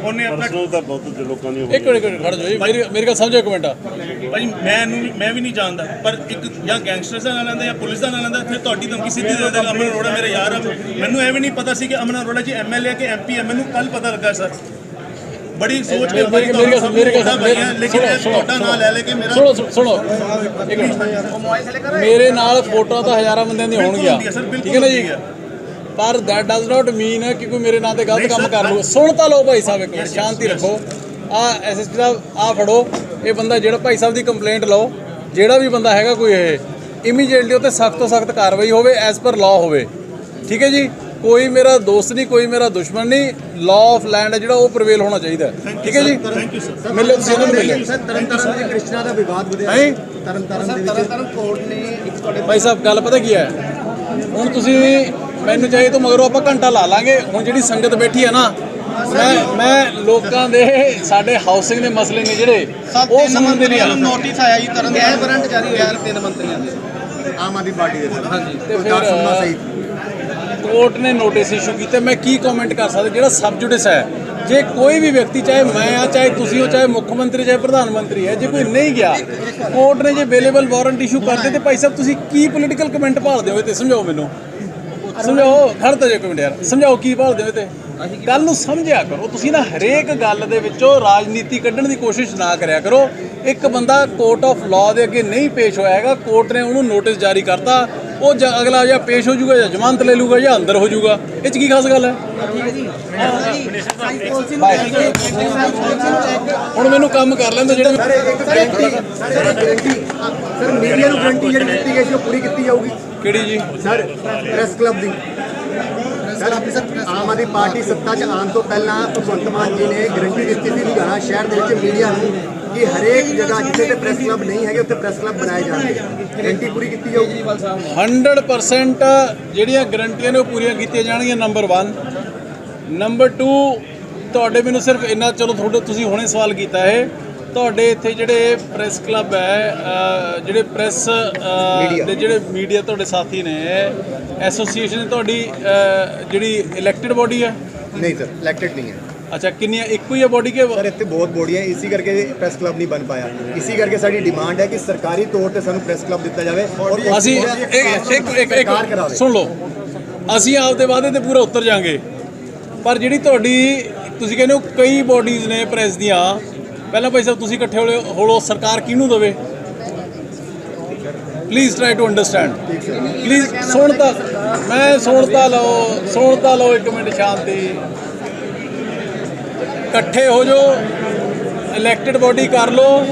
ਉਹਨੇ ਆਪਣਾ ਤਾਂ ਬਹੁਤ ਲੋਕਾਂ ਦੀ ਇੱਕ ਮਿੰਟ ਖੜ ਜਾਓ ਜੀ, ਮੇਰੀ ਗੱਲ ਸਮਝੋ ਇੱਕ ਮਿੰਟ। ਭਾਜੀ ਮੈਂ ਵੀ ਨਹੀਂ ਜਾਣਦਾ, ਪਰ ਇੱਕ ਜਾਂ ਗੈਂਗਸਟਰਸ ਦਾ ਨਾਂ ਲੈਂਦਾ ਜਾਂ ਪੁਲਿਸ ਦਾ ਨਾਂ ਲੈਂਦਾ, ਫਿਰ ਤੁਹਾਡੀ ਧਮਕੀ ਸਿੱਧੀ ਦੇ ਦਿੰਦਾ। ਅਮਨ ਅਰੋੜਾ ਮੇਰਾ ਯਾਰ ਆ, ਮੈਨੂੰ ਇਹ ਵੀ ਨਹੀਂ ਪਤਾ ਸੀ ਕਿ ਅਮਨ ਅਰੋੜਾ ਜੀ ਐਮਐਲਏ ਕਿ ਐਮਪੀ ਹੈ, ਮੈਨੂੰ ਕੱਲ ਪਤਾ ਲੱਗਾ ਸਰ। ਬੜੀ ਸੋਚ ਕੇ ਮੇਰੇ ਨਾਲ ਫੋਟੋਆਂ ਤਾਂ ਹਜ਼ਾਰਾਂ ਬੰਦਿਆਂ ਦੀਆਂ ਹੋਣਗੀਆਂ, ਠੀਕ ਹੈ ਨਾ ਜੀ, ਪਰ ਦੈਟ ਡਜ਼ ਨਾਟ ਮੀਨ ਕਿ ਕੋਈ ਮੇਰੇ ਨਾਂ ਤੇ ਗਲਤ ਕੰਮ ਕਰ ਲਊ। ਸੁਣ ਤਾਂ ਲਓ ਭਾਈ ਸਾਹਿਬ, ਇੱਕ ਮਿੰਟ ਸ਼ਾਂਤੀ ਰੱਖੋ। ਐਸਐਸਪੀ ਸਾਹਿਬ ਫੜੋ ਇਹ ਬੰਦਾ, ਜਿਹੜਾ ਭਾਈ ਸਾਹਿਬ ਦੀ ਕੰਪਲੇਂਟ ਲਓ। ਜਿਹੜਾ ਵੀ ਬੰਦਾ ਹੈਗਾ ਕੋਈ ਇਹ ਇਮੀਡੀਏਟਲੀ ਉੱਤੇ ਸਖਤ ਤੋਂ ਸਖਤ ਕਾਰਵਾਈ ਹੋਵੇ, ਐਜ਼ ਪਰ ਲਾਅ ਹੋਵੇ, ਠੀਕ ਹੈ ਜੀ। ਕੋਈ ਮੇਰਾ ਦੋਸਤ ਨਹੀਂ, ਕੋਈ ਮੇਰਾ ਦੁਸ਼ਮਣ ਨਹੀਂ। ਲਾਅ ਆਫ ਲੈਂਡ ਹੈ ਜਿਹੜਾ ਉਹ ਪ੍ਰਵੇਲ ਹੋਣਾ ਚਾਹੀਦਾ, ਠੀਕ ਹੈ ਜੀ। ਮਿਲੋ ਤੁਸੀਂ ਇਹਨਾਂ ਨੂੰ ਮਿਲਿਓ। ਸਰ ਤਰਨਤਾਰਨ ਦੇ ਕ੍ਰਿਸ਼ਨਾ ਦਾ ਵਿਵਾਦ ਵਧਿਆ ਹੈ। ਤਰਨਤਾਰਨ ਕੋਰਟ ਨੇ ਇੱਕ ਤੁਹਾਡੇ ਭਾਈ ਸਾਹਿਬ ਗੱਲ ਪਤਾ ਕੀ ਹੈ, ਹੁਣ ਤੁਸੀਂ ਮੈਨੂੰ ਚਾਹੇ ਤੋਂ ਮਗਰੋਂ ਆਪਾਂ ਘੰਟਾ ਲਾ ਲਾਂਗੇ। ਹੁਣ ਜਿਹੜੀ ਸੰਗਤ ਬੈਠੀ ਹੈ ਨਾ, ਮੈਂ ਲੋਕਾਂ ਦੇ ਸਾਡੇ ਹਾਊਸਿੰਗ ਦੇ ਮਸਲੇ ਨੇ ਜਿਹੜੇ ਉਹ ਸਮਝਦੇ ਨਹੀਂ ਆ। ਨੋਟਿਸ ਆਇਆ ਜੀ ਤਰਨ ਗੈਰ ਵਾਰੰਟ ਜਾਰੀ ਹੋਇਆ 3 ਮੰਤਰੀਆਂ ਦੇ ਆਮ ਆਦਮੀ ਪਾਰਟੀ ਦੇ। ਹਾਂਜੀ ਤੇ ਫਿਰ ਕੋਰਟ ਨੇ ਨੋਟਿਸ ਇਸ਼ੂ ਕੀਤਾ। ਮੈਂ ਕੀ ਕਮੈਂਟ ਕਰ ਸਕਦਾ? ਜਿਹੜਾ ਸਬ ਜੁਡਿਸ ਹੈ, ਜੇ ਕੋਈ ਵੀ ਵਿਅਕਤੀ, ਚਾਹੇ ਮੈਂ ਆ, ਚਾਹੇ ਤੁਸੀਂ ਹੋ, ਚਾਹੇ ਮੁੱਖ ਮੰਤਰੀ, ਚਾਹੇ ਪ੍ਰਧਾਨ ਮੰਤਰੀ ਹੈ, ਜੇ ਕੋਈ ਨਹੀਂ ਗਿਆ, ਕੋਰਟ ਨੇ ਜੇ ਅਵੇਲੇਬਲ ਵਾਰੰਟ ਇਸ਼ੂ ਕਰਦੇ ਤੇ ਭਾਈ ਸਾਹਿਬ ਤੁਸੀਂ ਕੀ ਪੋਲੀਟੀਕਲ ਕਮੈਂਟ ਭਾਲਦੇ ਹੋ? ਤੇ ਸਮਝਾਓ ਮੈਨੂੰ। ਸਮਝਾਓ ਖੜ ਤਾਂ ਜੇ ਇੱਕ ਮਿੰਟ ਯਾਰ ਸਮਝਾਓ ਕੀ ਭਾਲਦੇ ਹੋ ਤੇ ਗੱਲ ਨੂੰ ਸਮਝਿਆ ਕਰੋ ਤੁਸੀਂ ਨਾ ਹਰੇਕ ਗੱਲ ਦੇ ਵਿੱਚੋਂ ਰਾਜਨੀਤੀ ਕੱਢਣ ਦੀ ਕੋਸ਼ਿਸ਼ ਨਾ ਕਰਿਆ ਕਰੋ ਇੱਕ ਬੰਦਾ ਕੋਰਟ ਆਫ ਲਾਅ ਦੇ ਅੱਗੇ ਨਹੀਂ ਪੇਸ਼ ਹੋਇਆ ਹੈਗਾ ਕੋਰਟ ਨੇ ਉਹਨੂੰ ਨੋਟਿਸ ਜਾਰੀ ਕਰਤਾ ਉਹ ਅਗਲਾ ਜਾਂ ਪੇਸ਼ ਹੋ ਜਾਊਗਾ ਜਾਂ ਜ਼ਮਾਨਤ ਲੈ ਲੂਗਾ ਜਾਂ ਅੰਦਰ ਹੋ ਜਾਊਗਾ ਇਹ 'ਚ ਕੀ ਖਾਸ ਗੱਲ ਹੈ ਹੁਣ ਮੈਨੂੰ ਕੰਮ ਕਰ ਲੈਂਦੇ ਜਿਹੜੇ ਸਰ ਮੀਡੀਆ ਨੂੰ ਗਰੰਟੀ ਜਿਹੜੀ ਦਿੱਤੀ ਗਈ ਸੀ ਉਹ ਪੂਰੀ ਕੀਤੀ ਜਾਊਗੀ ਕਿਹੜੀ ਜੀ ਸਰ ਪ੍ਰੈਸ ਕਲੱਬ ਦੀ ਸਰ ਆਮ ਆਦਮੀ ਪਾਰਟੀ ਸੱਤਾ 'ਚ ਆਉਣ ਤੋਂ ਪਹਿਲਾਂ ਭਗਵੰਤ ਮਾਨ ਜੀ ਨੇ ਗਰੰਟੀ ਦਿੱਤੀ ਸੀ ਲੁਧਿਆਣਾ ਸ਼ਹਿਰ ਦੇ ਵਿੱਚ ਮੀਡੀਆ ਨੂੰ ਕਿ ਹਰੇਕ ਜਗ੍ਹਾ ਜਿੱਥੇ ਤੇ ਪ੍ਰੈਸ ਕਲੱਬ ਨਹੀਂ ਹੈਗੇ ਉੱਥੇ ਪ੍ਰੈਸ ਕਲੱਬ ਬਣਾਏ ਜਾਣਗੇ ਗਰੰਟੀ ਪੂਰੀ ਕੀਤੀ ਜਾਊਗੀ 100% ਜਿਹੜੀਆਂ ਗਰੰਟੀਆਂ ਨੇ ਉਹ ਪੂਰੀਆਂ ਕੀਤੀਆਂ ਜਾਣਗੀਆਂ ਨੰਬਰ 1 ਨੰਬਰ 2 ਤੁਹਾਡੇ ਮੈਨੂੰ ਸਿਰਫ ਇੰਨਾ ਚਲੋ ਤੁਹਾਡੇ ਤੁਸੀਂ ਹੁਣੇ ਸਵਾਲ ਕੀਤਾ ਹੈ ਤੁਹਾਡੇ ਇੱਥੇ ਜਿਹੜੇ ਪ੍ਰੈਸ ਕਲੱਬ ਹੈ ਜਿਹੜੇ ਪ੍ਰੈਸ ਦੇ ਜਿਹੜੇ ਮੀਡੀਆ ਤੁਹਾਡੇ ਸਾਥੀ ਨੇ ਐਸੋਸੀਏਸ਼ਨ ਤੁਹਾਡੀ ਜਿਹੜੀ ਇਲੈਕਟਿਡ ਬੋਡੀ ਹੈ ਨਹੀਂ ਸਰ ਇਲੈਕਟਡ ਨਹੀਂ ਹੈ ਅੱਛਾ ਕਿੰਨੀਆਂ ਇੱਕੋ ਹੀ ਆ ਬੋਡੀ ਕੇ ਸਰ ਇੱਥੇ ਬਹੁਤ ਬੋਡੀਆਂ ਇਸੇ ਕਰਕੇ ਪ੍ਰੈਸ ਕਲੱਬ ਨਹੀਂ ਬਣ ਪਾਇਆ ਇਸੇ ਕਰਕੇ ਸਾਡੀ ਡਿਮਾਂਡ ਹੈ ਕਿ ਸਰਕਾਰੀ ਤੌਰ ਤੇ ਸਾਨੂੰ ਪ੍ਰੈਸ ਕਲੱਬ ਦਿੱਤਾ ਜਾਵੇ ਔਰ ਅਸੀਂ ਇੱਕ ਸੁਣ ਲਓ ਅਸੀਂ ਆਪਦੇ ਵਾਅਦੇ ਤੇ ਪੂਰਾ ਉਤਰ ਜਾਾਂਗੇ ਪਰ ਜਿਹੜੀ ਤੁਹਾਡੀ ਤੁਸੀਂ ਕਹਿੰਦੇ ਹੋ ਕਈ ਬੋਡੀਜ਼ ਨੇ ਪ੍ਰੈਸ ਦੀਆਂ ਪਹਿਲਾਂ ਭਾਈ ਸਾਹਿਬ ਤੁਸੀਂ ਇਕੱਠੇ ਹੋਲੋ ਸਰਕਾਰ ਕਿਹਨੂੰ ਦੇਵੇ please try to understand please ਸੁਣਤਾ ਲਓ ਇੱਕ ਮਿੰਟ ਸ਼ਾਂਤੀ ਇਕੱਠੇ ਹੋ ਜਾਓ ਇਲੈਕਟਿਡ ਬੋਡੀ ਕਰ ਲਓ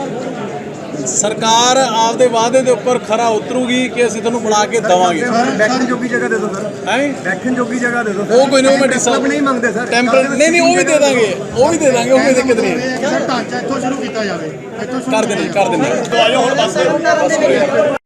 ਸਰਕਾਰ ਆਪਦੇ ਵਾਅਦੇ ਦੇ ਉੱਪਰ ਖਰਾ ਉਤਰੂਗੀ ਕਿ ਅਸੀਂ ਤੁਹਾਨੂੰ ਬਣਾ ਕੇ ਦੇਵਾਂਗੇ ਬੈਠਣ ਜੋਗੀ ਜਗ੍ਹਾ ਦੇ ਦਿਓ ਸਰ ਹੈ ਬੈਠਣ ਜੋਗੀ ਜਗ੍ਹਾ ਦੇ ਦਿਓ ਉਹ ਕੋਈ ਨਹੀਂ ਉਹ ਮੈਂ ਕਲੱਬ ਨਹੀਂ ਮੰਗਦੇ ਸਰ ਨਹੀਂ ਉਹ ਵੀ ਦੇ ਦਾਂਗੇ ਉਹ ਵੀ ਦੇ ਦਾਂਗੇ ਉਹ ਕੋਈ ਦਿੱਕਤ ਨਹੀਂ ਢਾਂਚਾ ਇੱਥੋਂ ਸ਼ੁਰੂ ਕੀਤਾ ਜਾਵੇ ਕਰ ਦਿੰਦੇ ਆਜੋ ਹੁਣ ਬਸ